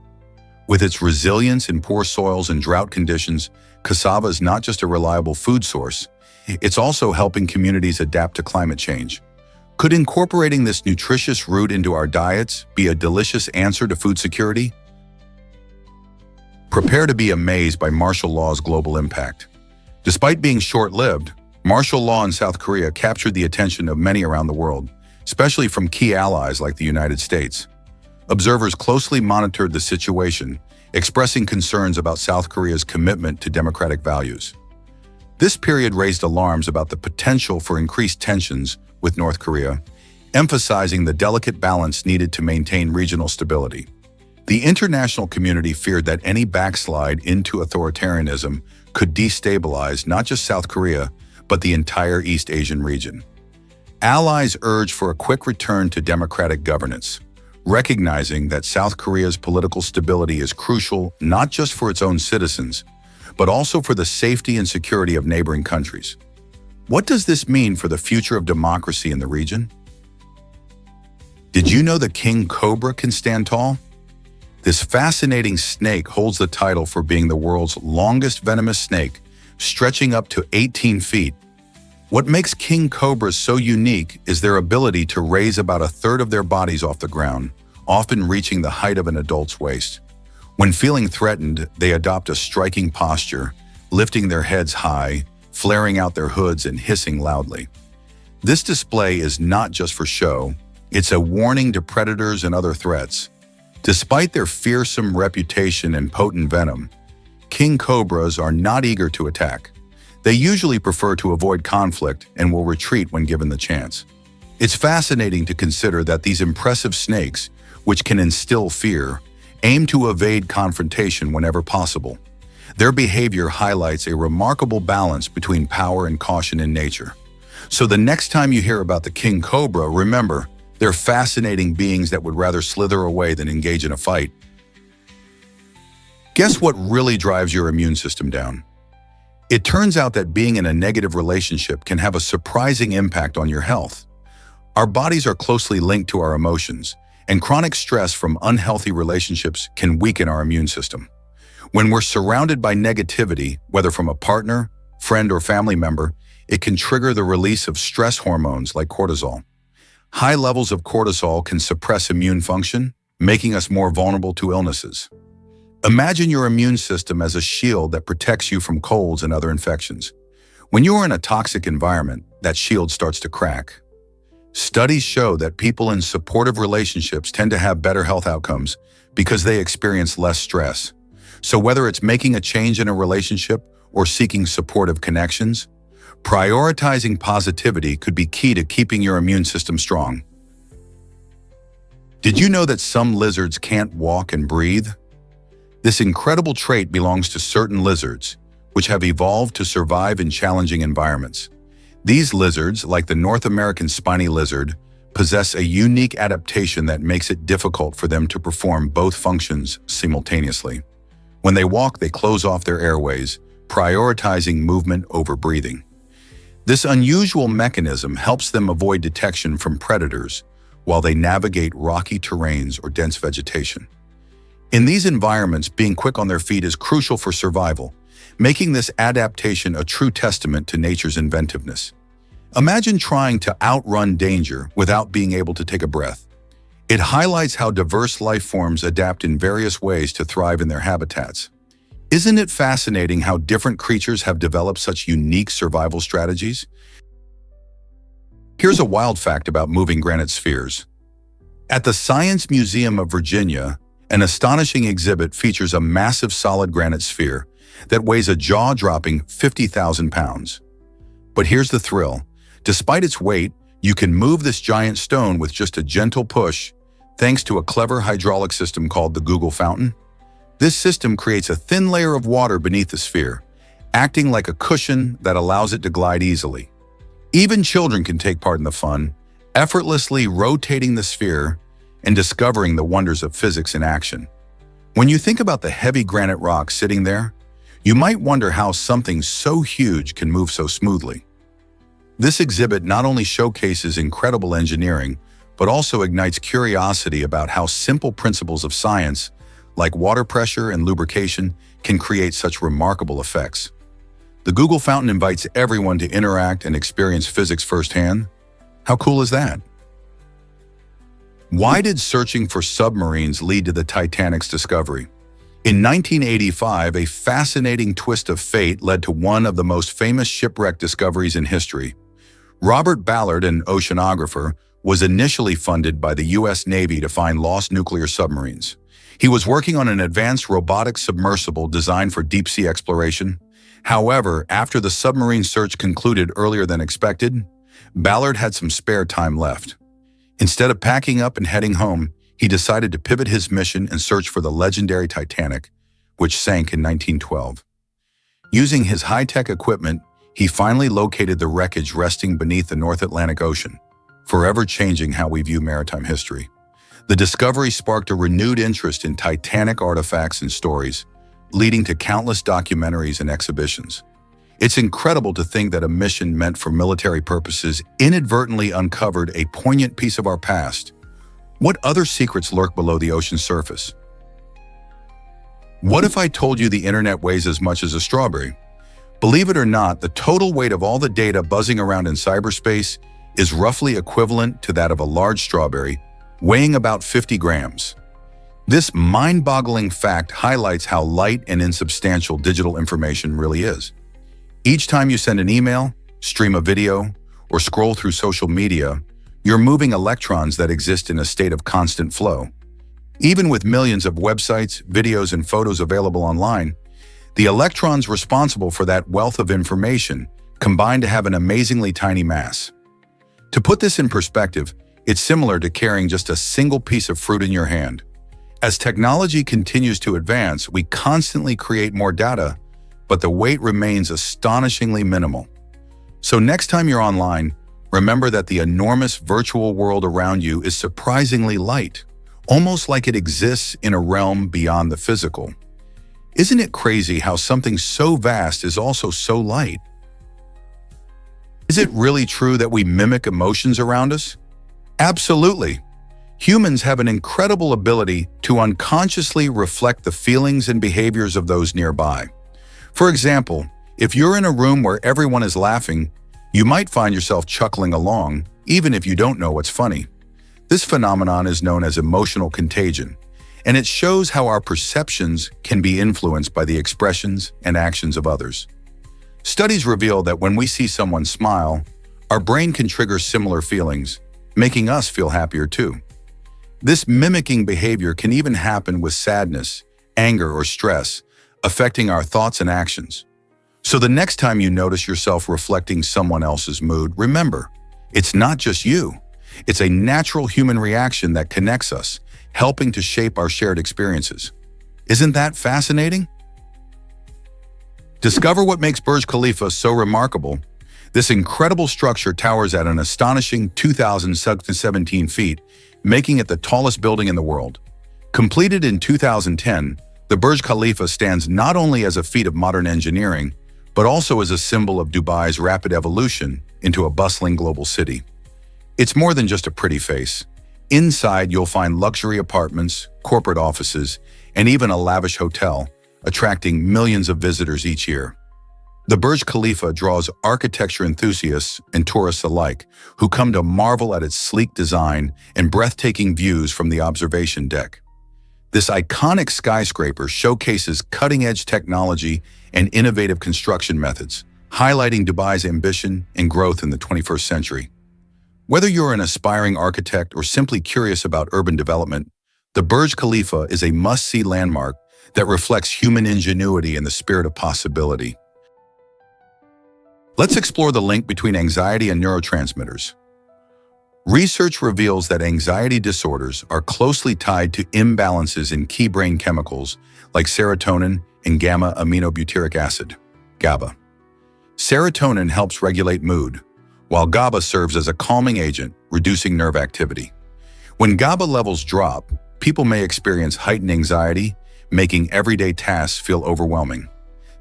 With its resilience in poor soils and drought conditions, cassava is not just a reliable food source, it's also helping communities adapt to climate change. Could incorporating this nutritious root into our diets be a delicious answer to food security? Prepare to be amazed by martial law's global impact. Despite being short-lived, martial law in South Korea captured the attention of many around the world, especially from key allies like the United States. Observers closely monitored the situation, expressing concerns about South Korea's commitment to democratic values. This period raised alarms about the potential for increased tensions with North Korea, emphasizing the delicate balance needed to maintain regional stability. The international community feared that any backslide into authoritarianism could destabilize not just South Korea, but the entire East Asian region. Allies urged for a quick return to democratic governance, recognizing that South Korea's political stability is crucial not just for its own citizens, but also for the safety and security of neighboring countries. What does this mean for the future of democracy in the region? Did you know the king cobra can stand tall? This fascinating snake holds the title for being the world's longest venomous snake, stretching up to 18 feet. What makes king cobras so unique is their ability to raise about a third of their bodies off the ground, often reaching the height of an adult's waist. When feeling threatened, they adopt a striking posture, lifting their heads high, flaring out their hoods and hissing loudly. This display is not just for show, it's a warning to predators and other threats. Despite their fearsome reputation and potent venom, king cobras are not eager to attack. They usually prefer to avoid conflict and will retreat when given the chance. It's fascinating to consider that these impressive snakes, which can instill fear, aim to evade confrontation whenever possible. Their behavior highlights a remarkable balance between power and caution in nature. So the next time you hear about the king cobra, remember, they're fascinating beings that would rather slither away than engage in a fight. Guess what really drives your immune system down? It turns out that being in a negative relationship can have a surprising impact on your health. Our bodies are closely linked to our emotions, and chronic stress from unhealthy relationships can weaken our immune system. When we're surrounded by negativity, whether from a partner, friend, or family member, it can trigger the release of stress hormones like cortisol. High levels of cortisol can suppress immune function, making us more vulnerable to illnesses. Imagine your immune system as a shield that protects you from colds and other infections. When you are in a toxic environment, that shield starts to crack. Studies show that people in supportive relationships tend to have better health outcomes because they experience less stress. So whether it's making a change in a relationship or seeking supportive connections, prioritizing positivity could be key to keeping your immune system strong. Did you know that some lizards can't walk and breathe? This incredible trait belongs to certain lizards, which have evolved to survive in challenging environments. These lizards, like the North American spiny lizard, possess a unique adaptation that makes it difficult for them to perform both functions simultaneously. When they walk, they close off their airways, prioritizing movement over breathing. This unusual mechanism helps them avoid detection from predators while they navigate rocky terrains or dense vegetation. In these environments, being quick on their feet is crucial for survival, making this adaptation a true testament to nature's inventiveness. Imagine trying to outrun danger without being able to take a breath. It highlights how diverse life forms adapt in various ways to thrive in their habitats. Isn't it fascinating how different creatures have developed such unique survival strategies? Here's a wild fact about moving granite spheres. At the Science Museum of Virginia, an astonishing exhibit features a massive solid granite sphere that weighs a jaw-dropping 50,000 pounds. But here's the thrill. Despite its weight, You can move this giant stone with just a gentle push, thanks to a clever hydraulic system called the Google Fountain. This system creates a thin layer of water beneath the sphere, acting like a cushion that allows it to glide easily. Even children can take part in the fun, effortlessly rotating the sphere and discovering the wonders of physics in action. When you think about the heavy granite rock sitting there, you might wonder how something so huge can move so smoothly. This exhibit not only showcases incredible engineering, but also ignites curiosity about how simple principles of science, like water pressure and lubrication, can create such remarkable effects. The Google Fountain invites everyone to interact and experience physics firsthand. How cool is that? Why did searching for submarines lead to the Titanic's discovery? In 1985, a fascinating twist of fate led to one of the most famous shipwreck discoveries in history. Robert Ballard, an oceanographer, was initially funded by the U.S. Navy to find lost nuclear submarines. He was working on an advanced robotic submersible designed for deep-sea exploration. However, after the submarine search concluded earlier than expected, Ballard had some spare time left. Instead of packing up and heading home, he decided to pivot his mission and search for the legendary Titanic, which sank in 1912. Using his high-tech equipment, he finally located the wreckage resting beneath the North Atlantic Ocean, forever changing how we view maritime history. The discovery sparked a renewed interest in Titanic artifacts and stories, leading to countless documentaries and exhibitions. It's incredible to think that a mission meant for military purposes inadvertently uncovered a poignant piece of our past. What other secrets lurk below the ocean's surface? What if I told you the internet weighs as much as a strawberry? Believe it or not, the total weight of all the data buzzing around in cyberspace is roughly equivalent to that of a large strawberry, weighing about 50 grams. This mind-boggling fact highlights how light and insubstantial digital information really is. Each time you send an email, stream a video, or scroll through social media, you're moving electrons that exist in a state of constant flow. Even with millions of websites, videos, and photos available online, the electrons responsible for that wealth of information combine to have an amazingly tiny mass. To put this in perspective, it's similar to carrying just a single piece of fruit in your hand. As technology continues to advance, we constantly create more data, but the weight remains astonishingly minimal. So next time you're online, remember that the enormous virtual world around you is surprisingly light, almost like it exists in a realm beyond the physical. Isn't it crazy how something so vast is also so light? Is it really true that we mimic emotions around us? Absolutely. Humans have an incredible ability to unconsciously reflect the feelings and behaviors of those nearby. For example, if you're in a room where everyone is laughing, you might find yourself chuckling along, even if you don't know what's funny. This phenomenon is known as emotional contagion, and it shows how our perceptions can be influenced by the expressions and actions of others. Studies reveal that when we see someone smile, our brain can trigger similar feelings, making us feel happier too. This mimicking behavior can even happen with sadness, anger, or stress, affecting our thoughts and actions. So the next time you notice yourself reflecting someone else's mood, remember, it's not just you. It's a natural human reaction that connects us, helping to shape our shared experiences. Isn't that fascinating? Discover what makes Burj Khalifa so remarkable. This incredible structure towers at an astonishing 2,017 feet, making it the tallest building in the world. Completed in 2010, the Burj Khalifa stands not only as a feat of modern engineering, but also as a symbol of Dubai's rapid evolution into a bustling global city. It's more than just a pretty face. Inside, you'll find luxury apartments, corporate offices, and even a lavish hotel, attracting millions of visitors each year. The Burj Khalifa draws architecture enthusiasts and tourists alike, who come to marvel at its sleek design and breathtaking views from the observation deck. This iconic skyscraper showcases cutting-edge technology and innovative construction methods, highlighting Dubai's ambition and growth in the 21st century. Whether you're an aspiring architect or simply curious about urban development, the Burj Khalifa is a must-see landmark that reflects human ingenuity and the spirit of possibility. Let's explore the link between anxiety and neurotransmitters. Research reveals that anxiety disorders are closely tied to imbalances in key brain chemicals like serotonin and gamma-aminobutyric acid, GABA. Serotonin helps regulate mood, while GABA serves as a calming agent, reducing nerve activity. When GABA levels drop, people may experience heightened anxiety, making everyday tasks feel overwhelming.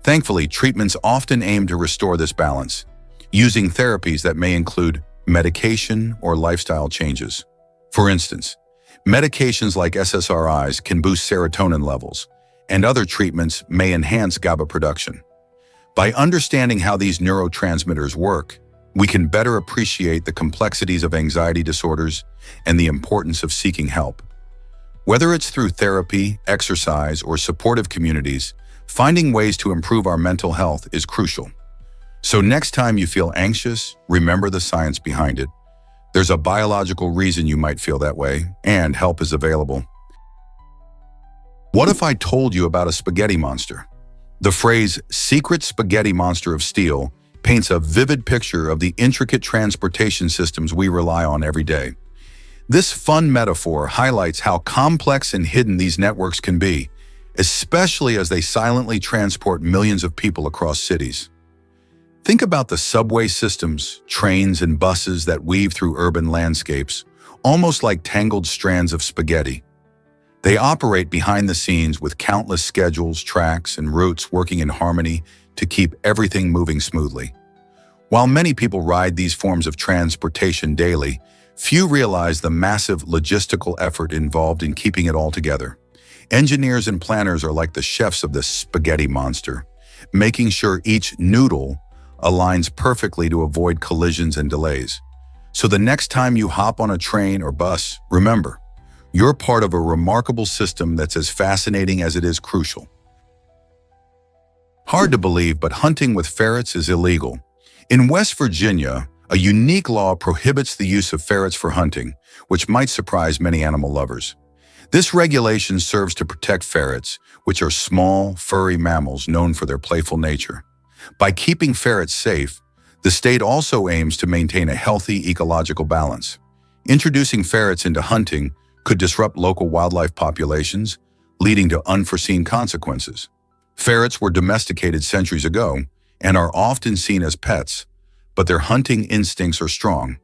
Thankfully, treatments often aim to restore this balance, using therapies that may include medication or lifestyle changes. For instance, medications like SSRIs can boost serotonin levels, and other treatments may enhance GABA production. By understanding how these neurotransmitters work, we can better appreciate the complexities of anxiety disorders and the importance of seeking help. Whether it's through therapy, exercise, or supportive communities, finding ways to improve our mental health is crucial. So next time you feel anxious, remember the science behind it. There's a biological reason you might feel that way, and help is available. What if I told you about a spaghetti monster? The phrase "secret spaghetti monster of steel" paints a vivid picture of the intricate transportation systems we rely on every day. This fun metaphor highlights how complex and hidden these networks can be, especially as they silently transport millions of people across cities. Think about the subway systems, trains, and buses that weave through urban landscapes, almost like tangled strands of spaghetti. They operate behind the scenes with countless schedules, tracks, and routes working in harmony to keep everything moving smoothly. While many people ride these forms of transportation daily, few realize the massive logistical effort involved in keeping it all together. Engineers and planners are like the chefs of this spaghetti monster, making sure each noodle aligns perfectly to avoid collisions and delays. So the next time you hop on a train or bus, remember, you're part of a remarkable system that's as fascinating as it is crucial. Hard to believe, but hunting with ferrets is illegal. In West Virginia, a unique law prohibits the use of ferrets for hunting, which might surprise many animal lovers. This regulation serves to protect ferrets, which are small, furry mammals known for their playful nature. By keeping ferrets safe, the state also aims to maintain a healthy ecological balance. Introducing ferrets into hunting could disrupt local wildlife populations, leading to unforeseen consequences. Ferrets were domesticated centuries ago and are often seen as pets, but their hunting instincts are strong.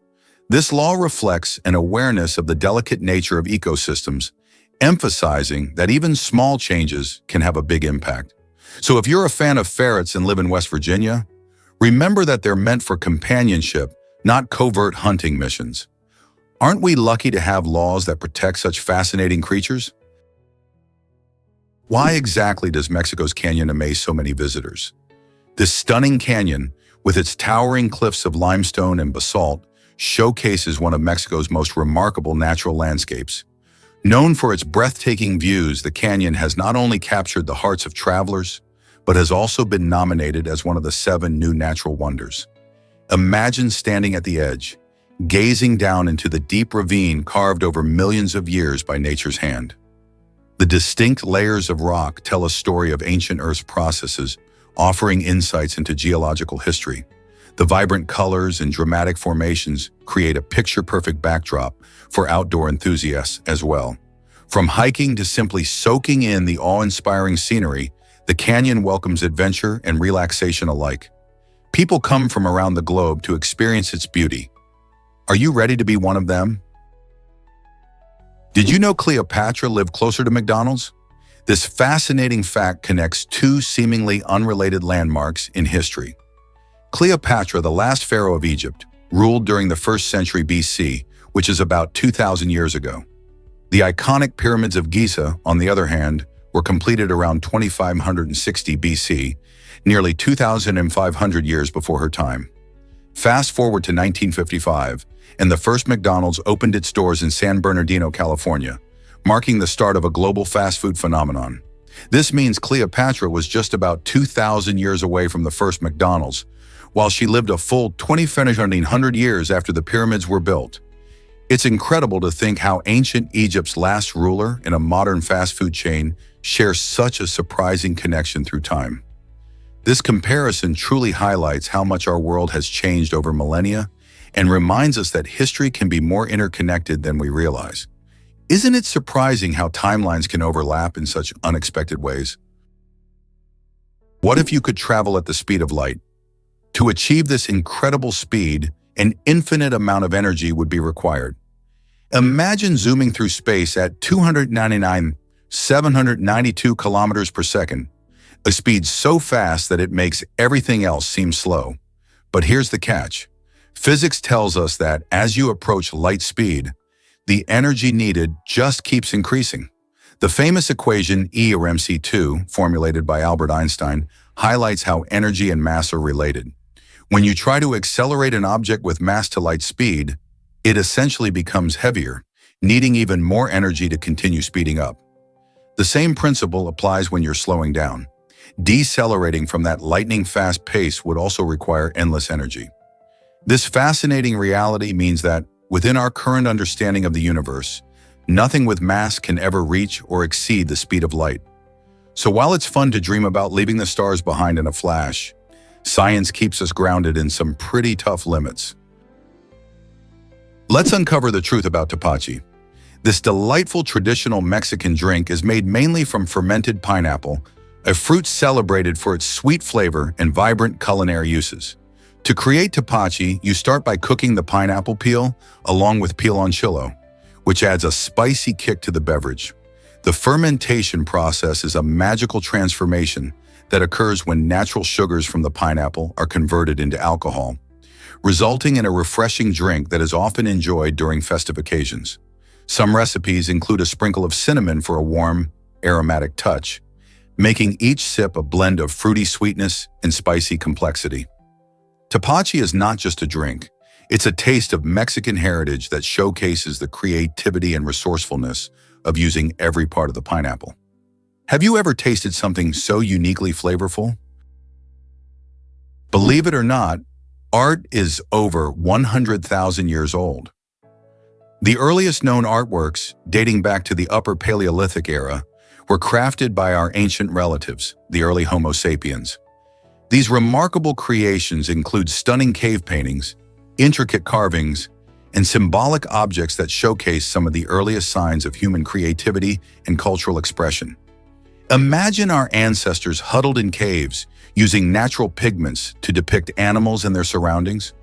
This law reflects an awareness of the delicate nature of ecosystems, emphasizing that even small changes can have a big impact. So if you're a fan of ferrets and live in West Virginia, remember that they're meant for companionship, not covert hunting missions. Aren't we lucky to have laws that protect such fascinating creatures? Why exactly does Mexico's canyon amaze so many visitors? This stunning canyon, with its towering cliffs of limestone and basalt, showcases one of Mexico's most remarkable natural landscapes. Known for its breathtaking views, the canyon has not only captured the hearts of travelers, but has also been nominated as one of the 7 new natural wonders. Imagine standing at the edge, gazing down into the deep ravine carved over millions of years by nature's hand. The distinct layers of rock tell a story of ancient Earth's processes, offering insights into geological history. The vibrant colors and dramatic formations create a picture-perfect backdrop for outdoor enthusiasts as well. From hiking to simply soaking in the awe-inspiring scenery, the canyon welcomes adventure and relaxation alike. People come from around the globe to experience its beauty. Are you ready to be one of them? Did you know Cleopatra lived closer to McDonald's? This fascinating fact connects 2 seemingly unrelated landmarks in history. Cleopatra, the last pharaoh of Egypt, ruled during the 1st century BC, which is about 2,000 years ago. The iconic pyramids of Giza, on the other hand, were completed around 2560 BC, nearly 2,500 years before her time. Fast forward to 1955, and the first McDonald's opened its doors in San Bernardino, California, marking the start of a global fast food phenomenon. This means Cleopatra was just about 2,000 years away from the first McDonald's, while she lived a full 2,500 years after the pyramids were built. It's incredible to think how ancient Egypt's last ruler and a modern fast food chain share such a surprising connection through time. This comparison truly highlights how much our world has changed over millennia and reminds us that history can be more interconnected than we realize. Isn't it surprising how timelines can overlap in such unexpected ways? What if you could travel at the speed of light? To achieve this incredible speed, an infinite amount of energy would be required. Imagine zooming through space at 299,792 kilometers per second, a speed so fast that it makes everything else seem slow. But here's the catch. Physics tells us that as you approach light speed, the energy needed just keeps increasing. The famous equation E or mc2, formulated by Albert Einstein, highlights how energy and mass are related. When you try to accelerate an object with mass to light speed, it essentially becomes heavier, needing even more energy to continue speeding up. The same principle applies when you're slowing down. Decelerating from that lightning-fast pace would also require endless energy. This fascinating reality means that, within our current understanding of the universe, nothing with mass can ever reach or exceed the speed of light. So while it's fun to dream about leaving the stars behind in a flash, science keeps us grounded in some pretty tough limits. Let's uncover the truth about tepache. This delightful traditional Mexican drink is made mainly from fermented pineapple, a fruit celebrated for its sweet flavor and vibrant culinary uses. To create tepache, you start by cooking the pineapple peel along with piloncillo, which adds a spicy kick to the beverage. The fermentation process is a magical transformation that occurs when natural sugars from the pineapple are converted into alcohol, resulting in a refreshing drink that is often enjoyed during festive occasions. Some recipes include a sprinkle of cinnamon for a warm, aromatic touch, making each sip a blend of fruity sweetness and spicy complexity. Tepache is not just a drink. It's a taste of Mexican heritage that showcases the creativity and resourcefulness of using every part of the pineapple. Have you ever tasted something so uniquely flavorful? Believe it or not, art is over 100,000 years old. The earliest known artworks, dating back to the Upper Paleolithic era, were crafted by our ancient relatives, the early Homo sapiens. These remarkable creations include stunning cave paintings, intricate carvings, and symbolic objects that showcase some of the earliest signs of human creativity and cultural expression. Imagine our ancestors huddled in caves, using natural pigments to depict animals and their surroundings,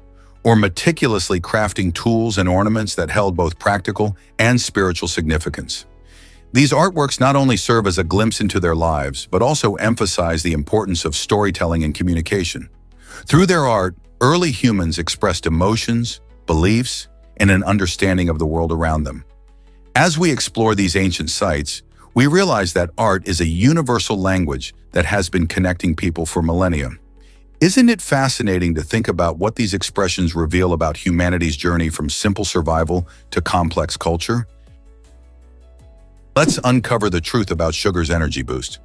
or meticulously crafting tools and ornaments that held both practical and spiritual significance. These artworks not only serve as a glimpse into their lives, but also emphasize the importance of storytelling and communication. Through their art, early humans expressed emotions, beliefs, and an understanding of the world around them. As we explore these ancient sites, we realize that art is a universal language that has been connecting people for millennia. Isn't it fascinating to think about what these expressions reveal about humanity's journey from simple survival to complex culture? Let's uncover the truth about sugar's energy boost.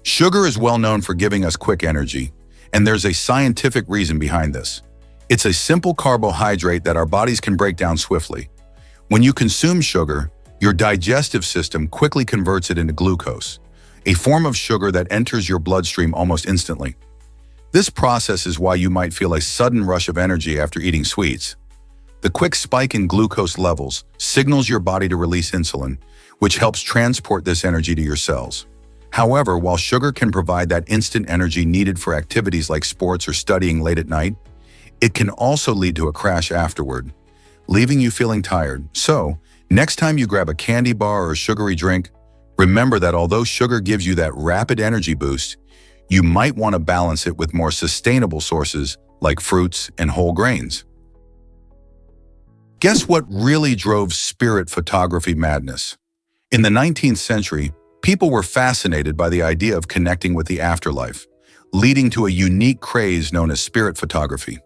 Sugar is well known for giving us quick energy, and there's a scientific reason behind this. It's a simple carbohydrate that our bodies can break down swiftly. When you consume sugar, your digestive system quickly converts it into glucose, a form of sugar that enters your bloodstream almost instantly. This process is why you might feel a sudden rush of energy after eating sweets. The quick spike in glucose levels signals your body to release insulin, which helps transport this energy to your cells. However, while sugar can provide that instant energy needed for activities like sports or studying late at night, it can also lead to a crash afterward, leaving you feeling tired. So, next time you grab a candy bar or a sugary drink, remember that although sugar gives you that rapid energy boost, you might want to balance it with more sustainable sources like fruits and whole grains. Guess what really drove spirit photography madness? In the 19th century, people were fascinated by the idea of connecting with the afterlife, leading to a unique craze known as spirit photography.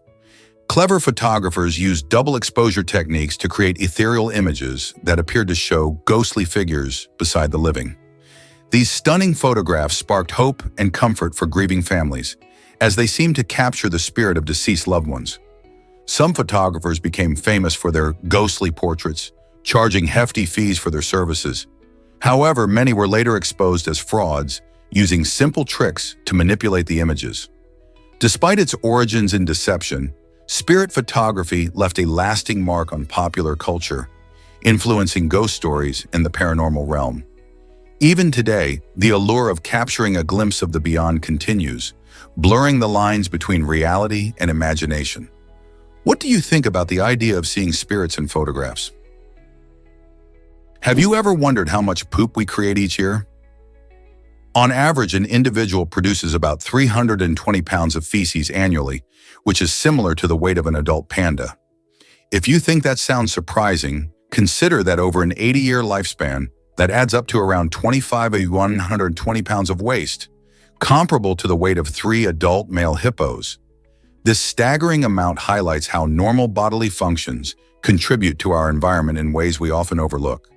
Clever photographers used double exposure techniques to create ethereal images that appeared to show ghostly figures beside the living. These stunning photographs sparked hope and comfort for grieving families, as they seemed to capture the spirit of deceased loved ones. Some photographers became famous for their ghostly portraits, charging hefty fees for their services. However, many were later exposed as frauds, using simple tricks to manipulate the images. Despite its origins in deception, Spirit photography left a lasting mark on popular culture, influencing ghost stories and the paranormal realm. Even today, the allure of capturing a glimpse of the beyond continues, blurring the lines between reality and imagination. What do you think about the idea of seeing spirits in photographs? Have you ever wondered how much poop we create each year? On average, an individual produces about 320 pounds of feces annually, which is similar to the weight of an adult panda. If you think that sounds surprising, consider that over an 80-year lifespan, that adds up to around 25 to 120 pounds of waste, comparable to the weight of 3 adult male hippos. This staggering amount highlights how normal bodily functions contribute to our environment in ways we often overlook.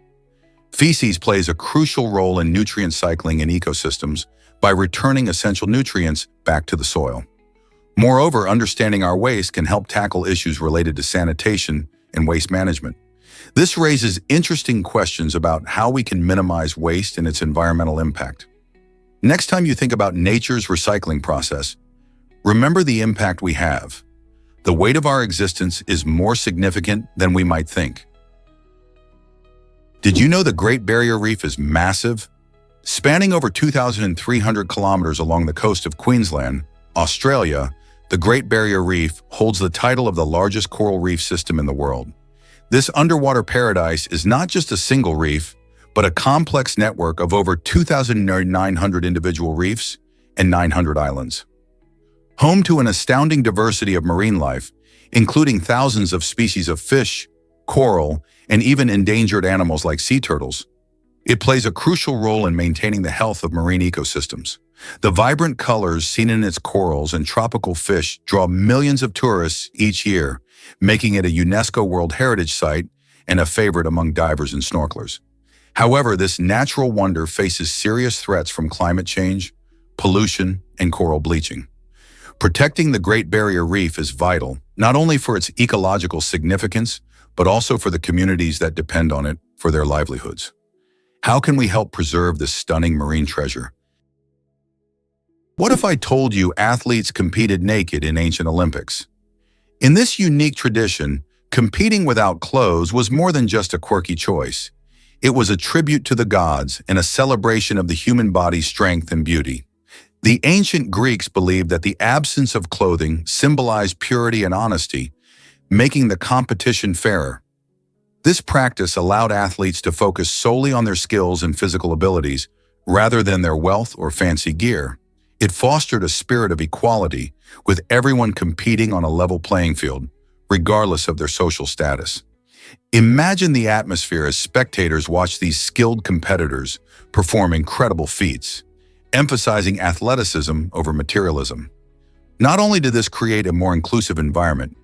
Feces plays a crucial role in nutrient cycling in ecosystems by returning essential nutrients back to the soil. Moreover, understanding our waste can help tackle issues related to sanitation and waste management. This raises interesting questions about how we can minimize waste and its environmental impact. Next time you think about nature's recycling process, remember the impact we have. The weight of our existence is more significant than we might think. Did you know the Great Barrier Reef is massive? Spanning over 2,300 kilometers along the coast of Queensland, Australia, the Great Barrier Reef holds the title of the largest coral reef system in the world. This underwater paradise is not just a single reef, but a complex network of over 2,900 individual reefs and 900 islands. Home to an astounding diversity of marine life, including thousands of species of fish, coral, and even endangered animals like sea turtles. It plays a crucial role in maintaining the health of marine ecosystems. The vibrant colors seen in its corals and tropical fish draw millions of tourists each year, making it a UNESCO World Heritage Site and a favorite among divers and snorkelers. However, this natural wonder faces serious threats from climate change, pollution, and coral bleaching. Protecting the Great Barrier Reef is vital, not only for its ecological significance, but also for the communities that depend on it for their livelihoods. How can we help preserve this stunning marine treasure? What if I told you athletes competed naked in ancient Olympics? In this unique tradition, competing without clothes was more than just a quirky choice. It was a tribute to the gods and a celebration of the human body's strength and beauty. The ancient Greeks believed that the absence of clothing symbolized purity and honesty, making the competition fairer. This practice allowed athletes to focus solely on their skills and physical abilities, rather than their wealth or fancy gear. It fostered a spirit of equality, with everyone competing on a level playing field, regardless of their social status. Imagine the atmosphere as spectators watch these skilled competitors perform incredible feats, emphasizing athleticism over materialism. Not only did this create a more inclusive environment,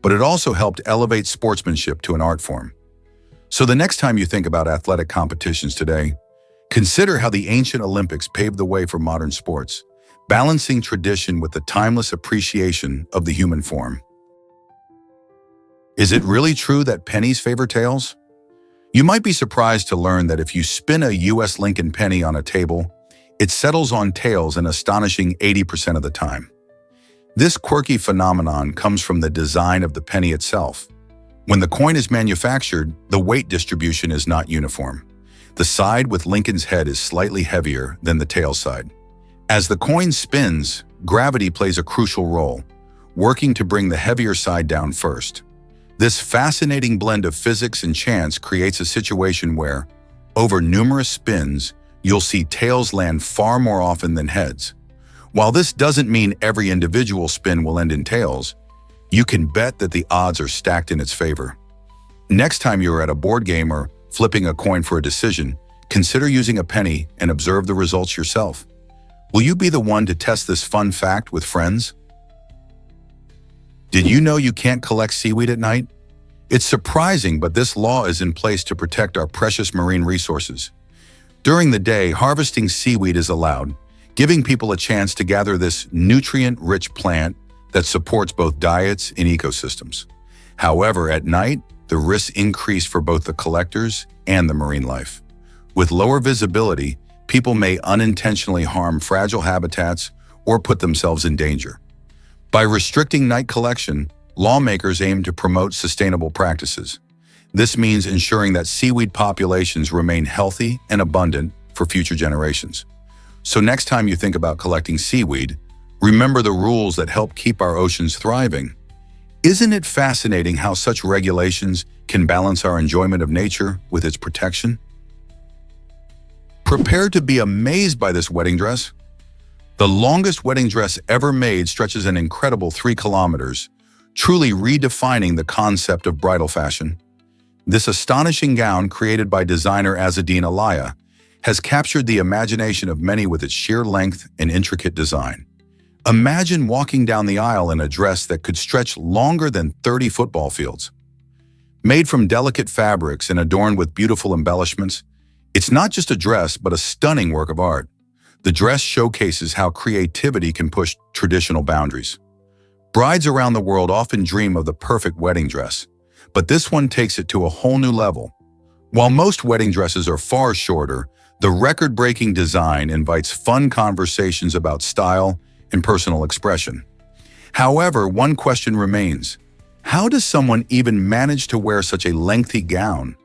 but it also helped elevate sportsmanship to an art form. So the next time you think about athletic competitions today, consider how the ancient Olympics paved the way for modern sports, balancing tradition with the timeless appreciation of the human form. Is it really true that pennies favor tails? You might be surprised to learn that if you spin a US Lincoln penny on a table, it settles on tails an astonishing 80% of the time. This quirky phenomenon comes from the design of the penny itself. When the coin is manufactured, the weight distribution is not uniform. The side with Lincoln's head is slightly heavier than the tail side. As the coin spins, gravity plays a crucial role, working to bring the heavier side down first. This fascinating blend of physics and chance creates a situation where, over numerous spins, you'll see tails land far more often than heads. While this doesn't mean every individual spin will end in tails, you can bet that the odds are stacked in its favor. Next time you're at a board game or flipping a coin for a decision, consider using a penny and observe the results yourself. Will you be the one to test this fun fact with friends? Did you know you can't collect seaweed at night? It's surprising, but this law is in place to protect our precious marine resources. During the day, harvesting seaweed is allowed, giving people a chance to gather this nutrient-rich plant that supports both diets and ecosystems. However, at night, the risks increase for both the collectors and the marine life. With lower visibility, people may unintentionally harm fragile habitats or put themselves in danger. By restricting night collection, lawmakers aim to promote sustainable practices. This means ensuring that seaweed populations remain healthy and abundant for future generations. So next time you think about collecting seaweed, remember the rules that help keep our oceans thriving. Isn't it fascinating how such regulations can balance our enjoyment of nature with its protection? Prepare to be amazed by this wedding dress. The longest wedding dress ever made stretches an incredible 3 kilometers, truly redefining the concept of bridal fashion. This astonishing gown, created by designer Azzedine Alaya, has captured the imagination of many with its sheer length and intricate design. Imagine walking down the aisle in a dress that could stretch longer than 30 football fields. Made from delicate fabrics and adorned with beautiful embellishments, it's not just a dress but a stunning work of art. The dress showcases how creativity can push traditional boundaries. Brides around the world often dream of the perfect wedding dress, but this one takes it to a whole new level. While most wedding dresses are far shorter, the record-breaking design invites fun conversations about style and personal expression. However, one question remains: how does someone even manage to wear such a lengthy gown?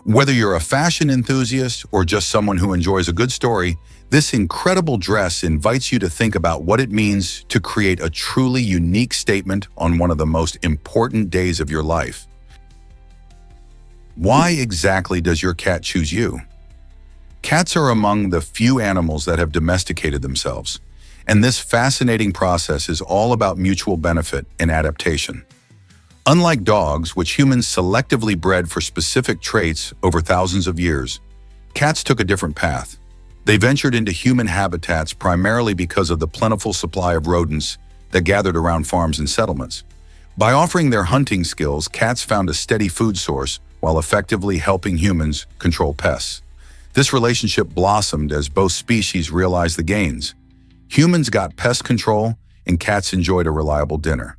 Whether you're a fashion enthusiast or just someone who enjoys a good story, this incredible dress invites you to think about what it means to create a truly unique statement on one of the most important days of your life. Why exactly does your cat choose you? Cats are among the few animals that have domesticated themselves, and this fascinating process is all about mutual benefit and adaptation. Unlike dogs, which humans selectively bred for specific traits over thousands of years, cats took a different path. They ventured into human habitats primarily because of the plentiful supply of rodents that gathered around farms and settlements. By offering their hunting skills, cats found a steady food source while effectively helping humans control pests. This relationship blossomed as both species realized the gains. Humans got pest control, and cats enjoyed a reliable dinner.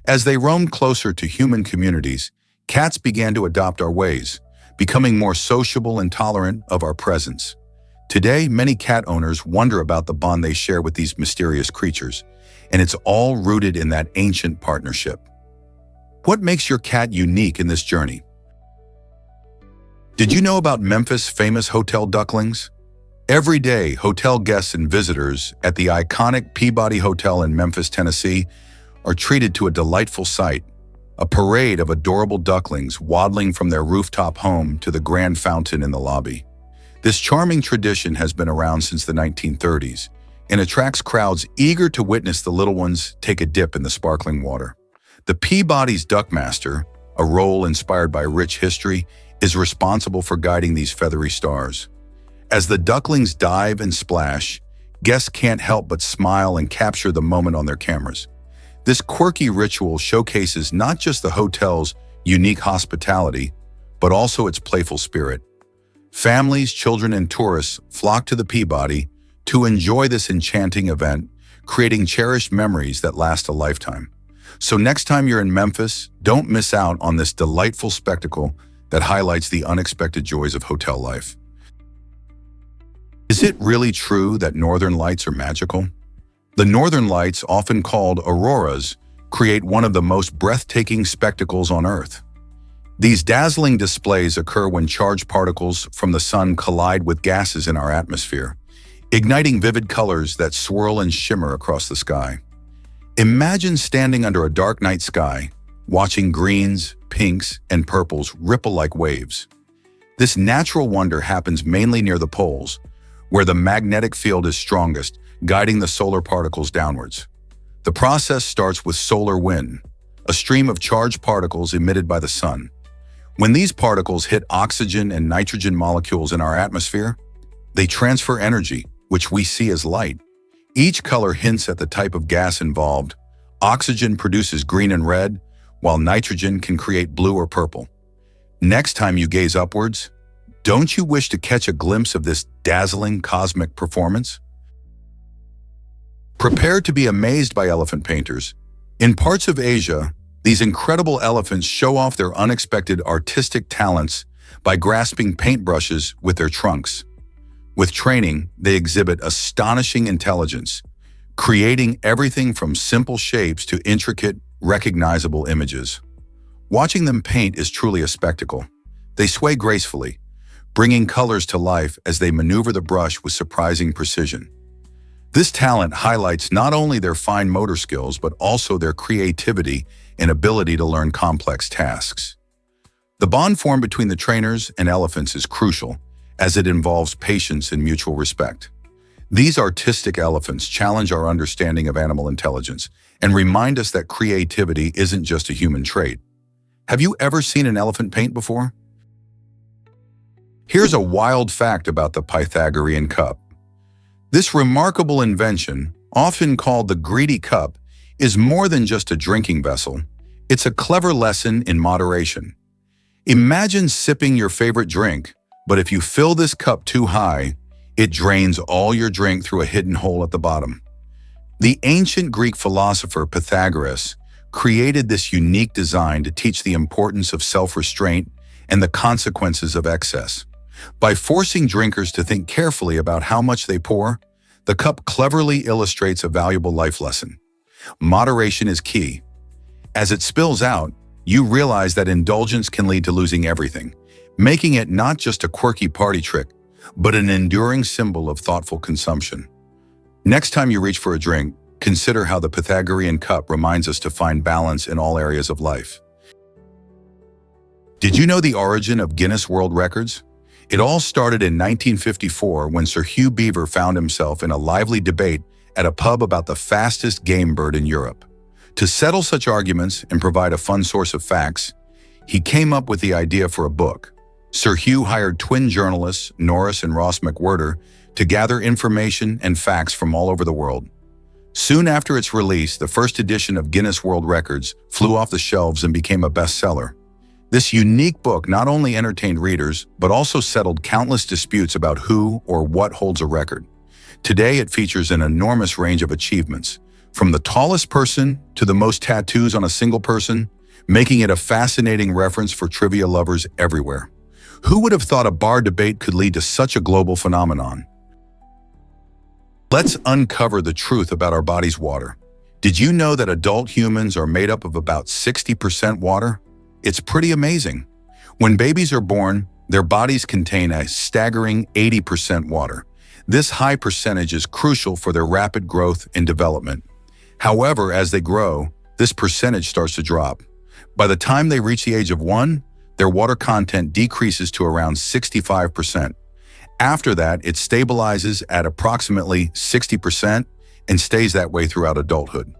As they roamed closer to human communities, cats began to adopt our ways, becoming more sociable and tolerant of our presence. Today, many cat owners wonder about the bond they share with these mysterious creatures, and it's all rooted in that ancient partnership. What makes your cat unique in this journey? Did you know about Memphis' famous hotel ducklings? Every day, hotel guests and visitors at the iconic Peabody Hotel in Memphis, Tennessee, are treated to a delightful sight, a parade of adorable ducklings waddling from their rooftop home to the grand fountain in the lobby. This charming tradition has been around since the 1930s and attracts crowds eager to witness the little ones take a dip in the sparkling water. The Peabody's Duckmaster, a role inspired by rich history, is responsible for guiding these feathery stars. As the ducklings dive and splash, guests can't help but smile and capture the moment on their cameras. This quirky ritual showcases not just the hotel's unique hospitality, but also its playful spirit. Families, children, and tourists flock to the Peabody to enjoy this enchanting event, creating cherished memories that last a lifetime. So next time you're in Memphis, don't miss out on this delightful spectacle that highlights the unexpected joys of hotel life. Is it really true that northern lights are magical? The northern lights, often called auroras, create one of the most breathtaking spectacles on Earth. These dazzling displays occur when charged particles from the sun collide with gases in our atmosphere, igniting vivid colors that swirl and shimmer across the sky. Imagine standing under a dark night sky, watching greens, pinks, and purples ripple like waves. This natural wonder happens mainly near the poles, where the magnetic field is strongest, guiding the solar particles downwards. The process starts with solar wind, a stream of charged particles emitted by the sun. When these particles hit oxygen and nitrogen molecules in our atmosphere, they transfer energy, which we see as light. Each color hints at the type of gas involved. Oxygen produces green and red, while nitrogen can create blue or purple. Next time you gaze upwards, don't you wish to catch a glimpse of this dazzling cosmic performance? Prepare to be amazed by elephant painters. In parts of Asia, these incredible elephants show off their unexpected artistic talents by grasping paintbrushes with their trunks. With training, they exhibit astonishing intelligence, creating everything from simple shapes to intricate, recognizable images. Watching them paint is truly a spectacle. They sway gracefully, bringing colors to life as they maneuver the brush with surprising precision. This talent highlights not only their fine motor skills, but also their creativity and ability to learn complex tasks. The bond formed between the trainers and elephants is crucial, as it involves patience and mutual respect. These artistic elephants challenge our understanding of animal intelligence and remind us that creativity isn't just a human trait. Have you ever seen an elephant paint before? Here's a wild fact about the Pythagorean cup. This remarkable invention, often called the greedy cup, is more than just a drinking vessel. It's a clever lesson in moderation. Imagine sipping your favorite drink, but if you fill this cup too high, it drains all your drink through a hidden hole at the bottom. The ancient Greek philosopher Pythagoras created this unique design to teach the importance of self-restraint and the consequences of excess. By forcing drinkers to think carefully about how much they pour, the cup cleverly illustrates a valuable life lesson. Moderation is key. As it spills out, you realize that indulgence can lead to losing everything, making it not just a quirky party trick, but an enduring symbol of thoughtful consumption. Next time you reach for a drink, consider how the Pythagorean cup reminds us to find balance in all areas of life. Did you know the origin of Guinness World Records? It all started in 1954 when Sir Hugh Beaver found himself in a lively debate at a pub about the fastest game bird in Europe. To settle such arguments and provide a fun source of facts, he came up with the idea for a book. Sir Hugh hired twin journalists, Norris and Ross McWhirter, to gather information and facts from all over the world. Soon after its release, the first edition of Guinness World Records flew off the shelves and became a bestseller. This unique book not only entertained readers, but also settled countless disputes about who or what holds a record. Today, it features an enormous range of achievements, from the tallest person to the most tattoos on a single person, making it a fascinating reference for trivia lovers everywhere. Who would have thought a bar debate could lead to such a global phenomenon? Let's uncover the truth about our body's water. Did you know that adult humans are made up of about 60% water? It's pretty amazing. When babies are born, their bodies contain a staggering 80% water. This high percentage is crucial for their rapid growth and development. However, as they grow, this percentage starts to drop. By the time they reach the age of 1, their water content decreases to around 65%. After that, it stabilizes at approximately 60% and stays that way throughout adulthood.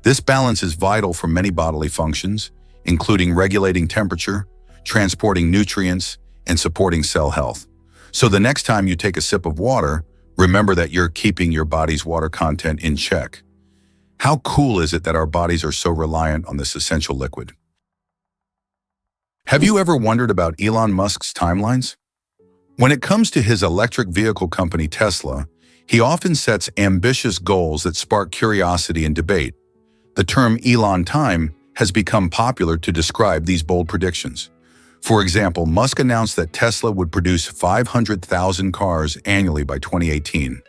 This balance is vital for many bodily functions, including regulating temperature, transporting nutrients, and supporting cell health. So the next time you take a sip of water, remember that you're keeping your body's water content in check. How cool is it that our bodies are so reliant on this essential liquid? Have you ever wondered about Elon Musk's timelines? When it comes to his electric vehicle company Tesla, he often sets ambitious goals that spark curiosity and debate. The term Elon time has become popular to describe these bold predictions. For example, Musk announced that Tesla would produce 500,000 cars annually by 2018.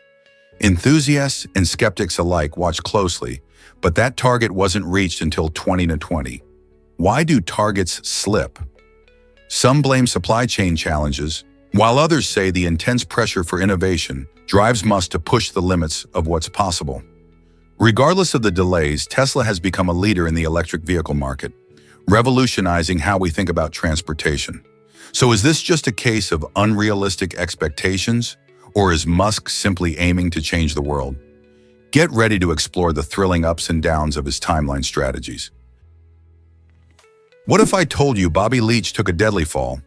Enthusiasts and skeptics alike watched closely, but that target wasn't reached until 2020. Why do targets slip? Some blame supply chain challenges, while others say the intense pressure for innovation drives Musk to push the limits of what's possible. Regardless of the delays, Tesla has become a leader in the electric vehicle market, revolutionizing how we think about transportation. So is this just a case of unrealistic expectations, or is Musk simply aiming to change the world? Get ready to explore the thrilling ups and downs of his timeline strategies. What if I told you Bobby Leach took a deadly fall?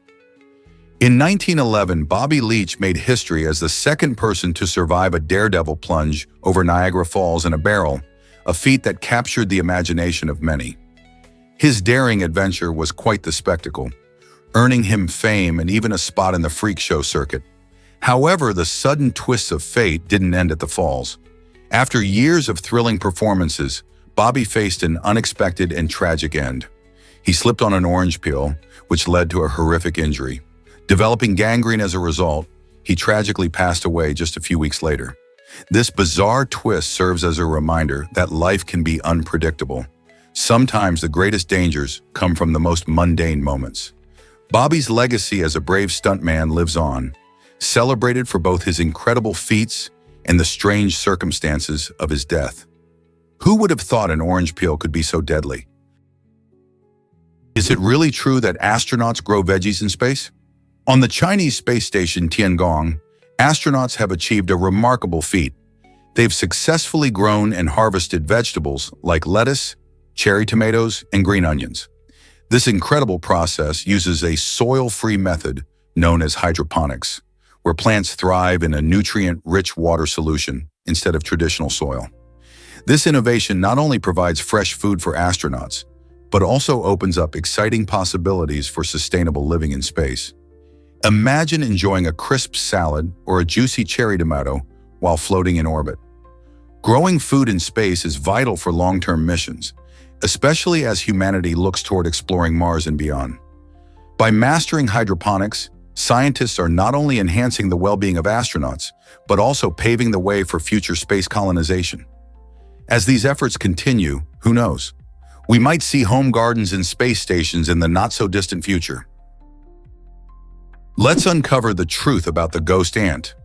In 1911, Bobby Leach made history as the second person to survive a daredevil plunge over Niagara Falls in a barrel, a feat that captured the imagination of many. His daring adventure was quite the spectacle, earning him fame and even a spot in the freak show circuit. However, the sudden twists of fate didn't end at the falls. After years of thrilling performances, Bobby faced an unexpected and tragic end. He slipped on an orange peel, which led to a horrific injury. Developing gangrene as a result, he tragically passed away just a few weeks later. This bizarre twist serves as a reminder that life can be unpredictable. Sometimes the greatest dangers come from the most mundane moments. Bobby's legacy as a brave stuntman lives on, celebrated for both his incredible feats and the strange circumstances of his death. Who would have thought an orange peel could be so deadly? Is it really true that astronauts grow veggies in space? On the Chinese space station Tiangong, astronauts have achieved a remarkable feat. They've successfully grown and harvested vegetables like lettuce, cherry tomatoes, and green onions. This incredible process uses a soil-free method known as hydroponics, where plants thrive in a nutrient-rich water solution instead of traditional soil. This innovation not only provides fresh food for astronauts, but also opens up exciting possibilities for sustainable living in space. Imagine enjoying a crisp salad or a juicy cherry tomato while floating in orbit. Growing food in space is vital for long-term missions, especially as humanity looks toward exploring Mars and beyond. By mastering hydroponics, scientists are not only enhancing the well-being of astronauts, but also paving the way for future space colonization. As these efforts continue, who knows? We might see home gardens in space stations in the not-so-distant future. Let's uncover the truth about the ghost ant.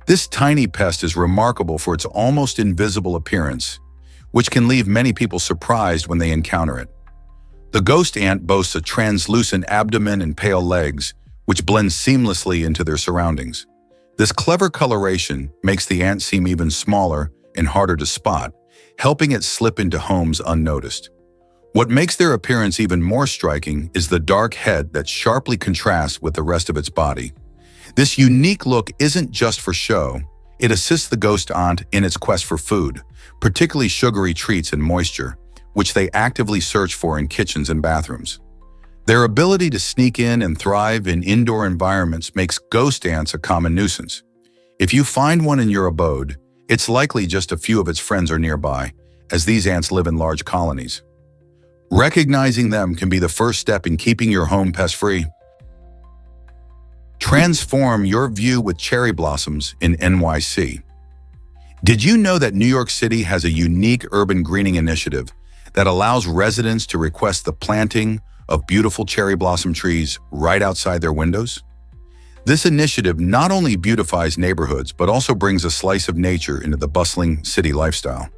This tiny pest is remarkable for its almost invisible appearance, which can leave many people surprised when they encounter it. The ghost ant boasts a translucent abdomen and pale legs, which blend seamlessly into their surroundings. This clever coloration makes the ant seem even smaller and harder to spot, helping it slip into homes unnoticed. What makes their appearance even more striking is the dark head that sharply contrasts with the rest of its body. This unique look isn't just for show. It assists the ghost ant in its quest for food, particularly sugary treats and moisture, which they actively search for in kitchens and bathrooms. Their ability to sneak in and thrive in indoor environments makes ghost ants a common nuisance. If you find one in your abode, it's likely just a few of its friends are nearby, as these ants live in large colonies. Recognizing them can be the first step in keeping your home pest-free. Transform your view with cherry blossoms in NYC. Did you know that New York City has a unique urban greening initiative that allows residents to request the planting of beautiful cherry blossom trees right outside their windows? This initiative not only beautifies neighborhoods, but also brings a slice of nature into the bustling city lifestyle.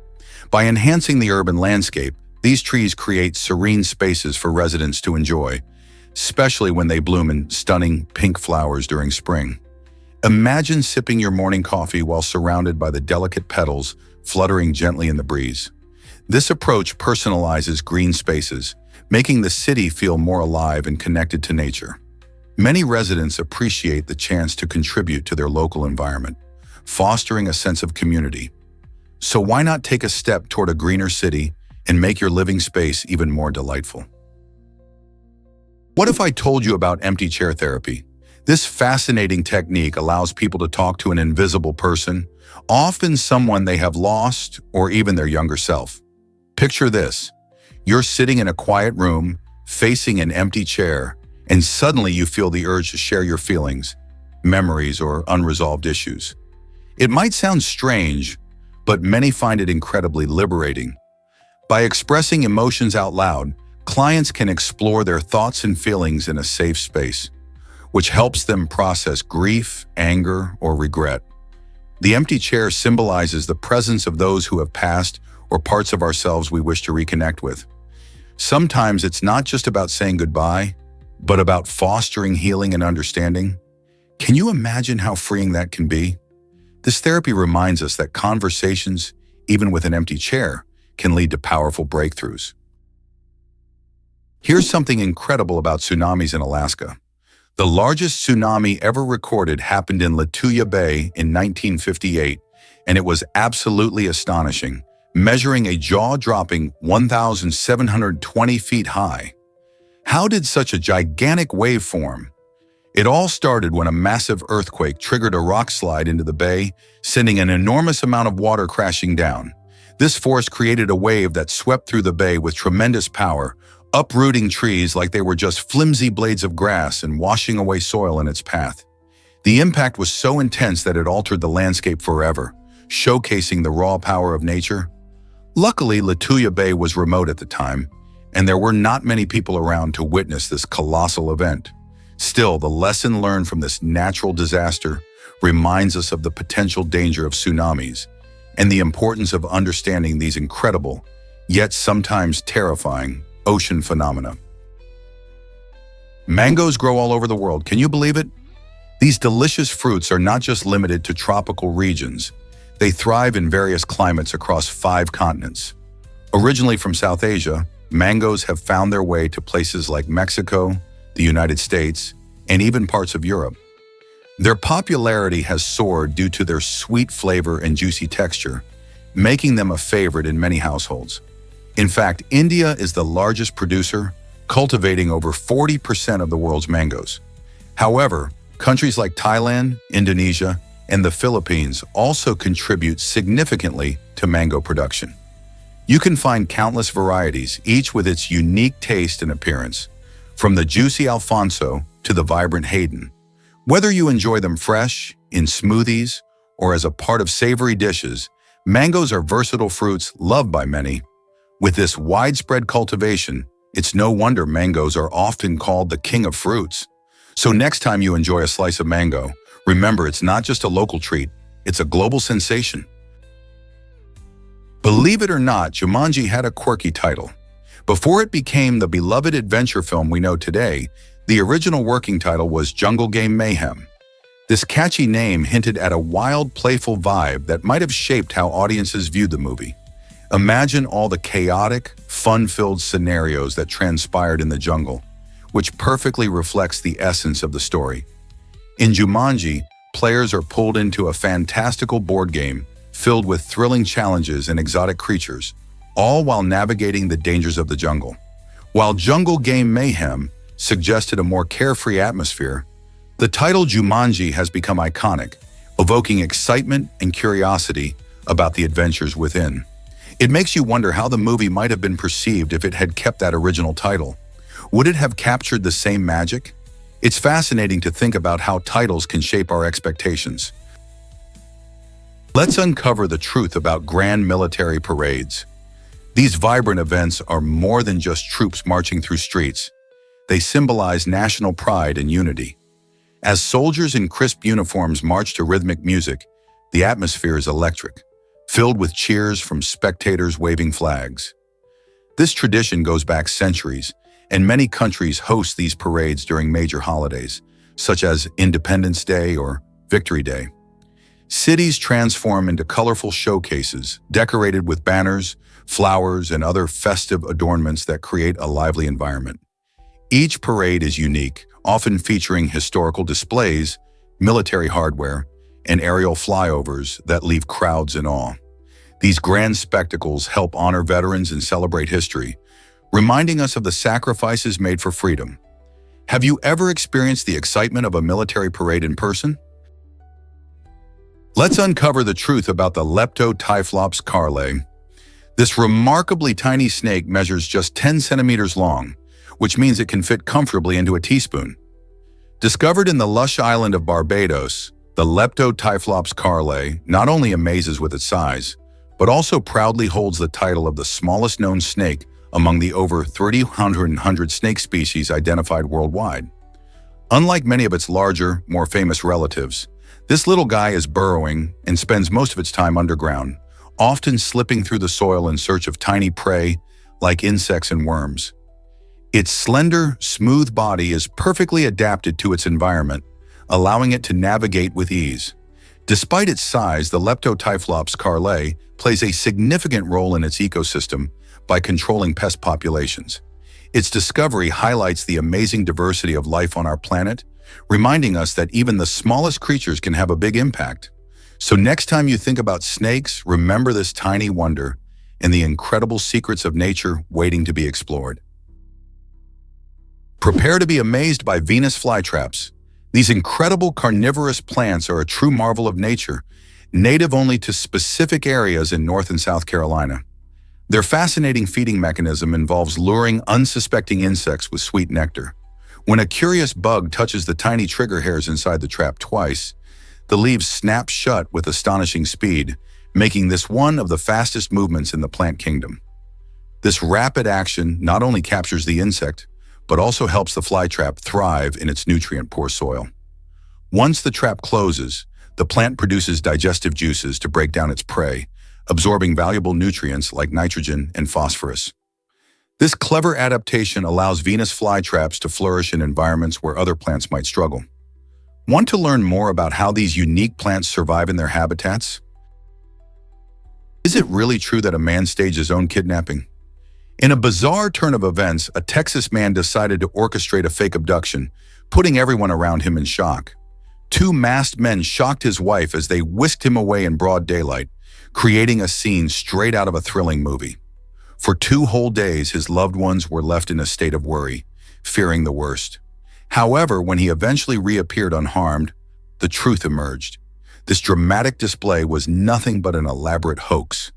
By enhancing the urban landscape, these trees create serene spaces for residents to enjoy, especially when they bloom in stunning pink flowers during spring. Imagine sipping your morning coffee while surrounded by the delicate petals fluttering gently in the breeze. This approach personalizes green spaces, making the city feel more alive and connected to nature. Many residents appreciate the chance to contribute to their local environment, fostering a sense of community. So why not take a step toward a greener city and make your living space even more delightful? What if I told you about empty chair therapy? This fascinating technique allows people to talk to an invisible person, often someone they have lost or even their younger self. Picture this. You're sitting in a quiet room, facing an empty chair, and suddenly you feel the urge to share your feelings, memories, or unresolved issues. It might sound strange, but many find it incredibly liberating. By expressing emotions out loud, clients can explore their thoughts and feelings in a safe space, which helps them process grief, anger, or regret. The empty chair symbolizes the presence of those who have passed or parts of ourselves we wish to reconnect with. Sometimes it's not just about saying goodbye, but about fostering healing and understanding. Can you imagine how freeing that can be? This therapy reminds us that conversations, even with an empty chair, can lead to powerful breakthroughs. Here's something incredible about tsunamis in Alaska. The largest tsunami ever recorded happened in Lituya Bay in 1958, and it was absolutely astonishing, measuring a jaw-dropping 1,720 feet high. How did such a gigantic wave form? It all started when a massive earthquake triggered a rock slide into the bay, sending an enormous amount of water crashing down. This force created a wave that swept through the bay with tremendous power, uprooting trees like they were just flimsy blades of grass and washing away soil in its path. The impact was so intense that it altered the landscape forever, showcasing the raw power of nature. Luckily, Lituya Bay was remote at the time, and there were not many people around to witness this colossal event. Still, the lesson learned from this natural disaster reminds us of the potential danger of tsunamis and the importance of understanding these incredible, yet sometimes terrifying, ocean phenomena. Mangoes grow all over the world, can you believe it? These delicious fruits are not just limited to tropical regions. They thrive in various climates across 5 continents. Originally from South Asia, mangoes have found their way to places like Mexico, the United States, and even parts of Europe. Their popularity has soared due to their sweet flavor and juicy texture, making them a favorite in many households. In fact, India is the largest producer, cultivating over 40% of the world's mangoes. However, countries like Thailand, Indonesia, and the Philippines also contribute significantly to mango production. You can find countless varieties, each with its unique taste and appearance, from the juicy Alfonso to the vibrant Hayden. Whether you enjoy them fresh, in smoothies, or as a part of savory dishes, mangoes are versatile fruits loved by many. With this widespread cultivation, it's no wonder mangoes are often called the king of fruits. So next time you enjoy a slice of mango, remember it's not just a local treat, it's a global sensation. Believe it or not, Jumanji had a quirky title. Before it became the beloved adventure film we know today, the original working title was Jungle Game Mayhem. This catchy name hinted at a wild, playful vibe that might have shaped how audiences viewed the movie. Imagine all the chaotic, fun-filled scenarios that transpired in the jungle, which perfectly reflects the essence of the story. In Jumanji, players are pulled into a fantastical board game filled with thrilling challenges and exotic creatures, all while navigating the dangers of the jungle. While Jungle Game Mayhem suggested a more carefree atmosphere, the title Jumanji has become iconic, evoking excitement and curiosity about the adventures within. It makes you wonder how the movie might have been perceived if it had kept that original title. Would it have captured the same magic? It's fascinating to think about how titles can shape our expectations. Let's uncover the truth about grand military parades. These vibrant events are more than just troops marching through streets. They symbolize national pride and unity. As soldiers in crisp uniforms march to rhythmic music, the atmosphere is electric, filled with cheers from spectators waving flags. This tradition goes back centuries, and many countries host these parades during major holidays, such as Independence Day or Victory Day. Cities transform into colorful showcases, decorated with banners, flowers, and other festive adornments that create a lively environment. Each parade is unique, often featuring historical displays, military hardware, and aerial flyovers that leave crowds in awe. These grand spectacles help honor veterans and celebrate history, reminding us of the sacrifices made for freedom. Have you ever experienced the excitement of a military parade in person? Let's uncover the truth about the Leptotyphlops carle. This remarkably tiny snake measures just 10 centimeters long, which means it can fit comfortably into a teaspoon. Discovered in the lush island of Barbados, the Leptotyphlops carle not only amazes with its size, but also proudly holds the title of the smallest known snake among the over 300 snake species identified worldwide. Unlike many of its larger, more famous relatives, this little guy is burrowing and spends most of its time underground, often slipping through the soil in search of tiny prey like insects and worms. Its slender, smooth body is perfectly adapted to its environment, allowing it to navigate with ease. Despite its size, the Leptotyphlops carle plays a significant role in its ecosystem by controlling pest populations. Its discovery highlights the amazing diversity of life on our planet, reminding us that even the smallest creatures can have a big impact. So next time you think about snakes, remember this tiny wonder and the incredible secrets of nature waiting to be explored. Prepare to be amazed by Venus flytraps. These incredible carnivorous plants are a true marvel of nature, native only to specific areas in North and South Carolina. Their fascinating feeding mechanism involves luring unsuspecting insects with sweet nectar. When a curious bug touches the tiny trigger hairs inside the trap twice, the leaves snap shut with astonishing speed, making this one of the fastest movements in the plant kingdom. This rapid action not only captures the insect, but also helps the flytrap thrive in its nutrient-poor soil. Once the trap closes, the plant produces digestive juices to break down its prey, absorbing valuable nutrients like nitrogen and phosphorus. This clever adaptation allows Venus flytraps to flourish in environments where other plants might struggle. Want to learn more about how these unique plants survive in their habitats? Is it really true that a man staged his own kidnapping? In a bizarre turn of events, a Texas man decided to orchestrate a fake abduction, putting everyone around him in shock. Two masked men shocked his wife as they whisked him away in broad daylight, creating a scene straight out of a thrilling movie. For 2 whole days, his loved ones were left in a state of worry, fearing the worst. However, when he eventually reappeared unharmed, the truth emerged. This dramatic display was nothing but an elaborate hoax.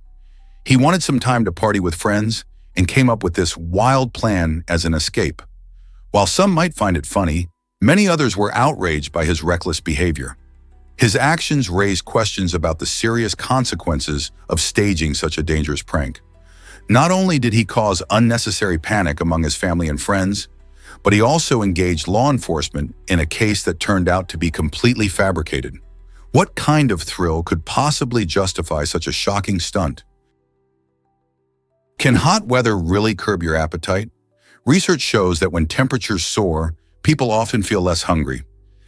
He wanted some time to party with friends and came up with this wild plan as an escape. While some might find it funny, many others were outraged by his reckless behavior. His actions raised questions about the serious consequences of staging such a dangerous prank. Not only did he cause unnecessary panic among his family and friends, but he also engaged law enforcement in a case that turned out to be completely fabricated. What kind of thrill could possibly justify such a shocking stunt? Can hot weather really curb your appetite? Research shows that when temperatures soar, people often feel less hungry.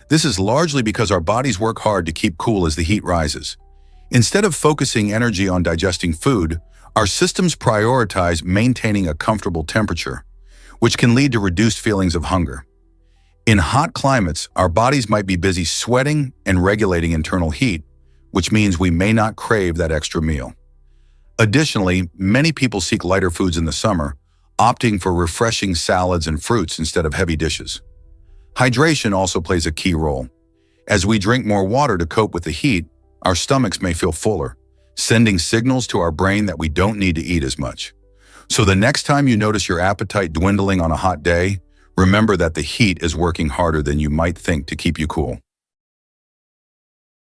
This is largely because our bodies work hard to keep cool as the heat rises. Instead of focusing energy on digesting food, our systems prioritize maintaining a comfortable temperature, which can lead to reduced feelings of hunger. In hot climates, our bodies might be busy sweating and regulating internal heat, which means we may not crave that extra meal. Additionally, many people seek lighter foods in the summer, opting for refreshing salads and fruits instead of heavy dishes. Hydration also plays a key role. As we drink more water to cope with the heat, our stomachs may feel fuller, sending signals to our brain that we don't need to eat as much. So the next time you notice your appetite dwindling on a hot day, remember that the heat is working harder than you might think to keep you cool.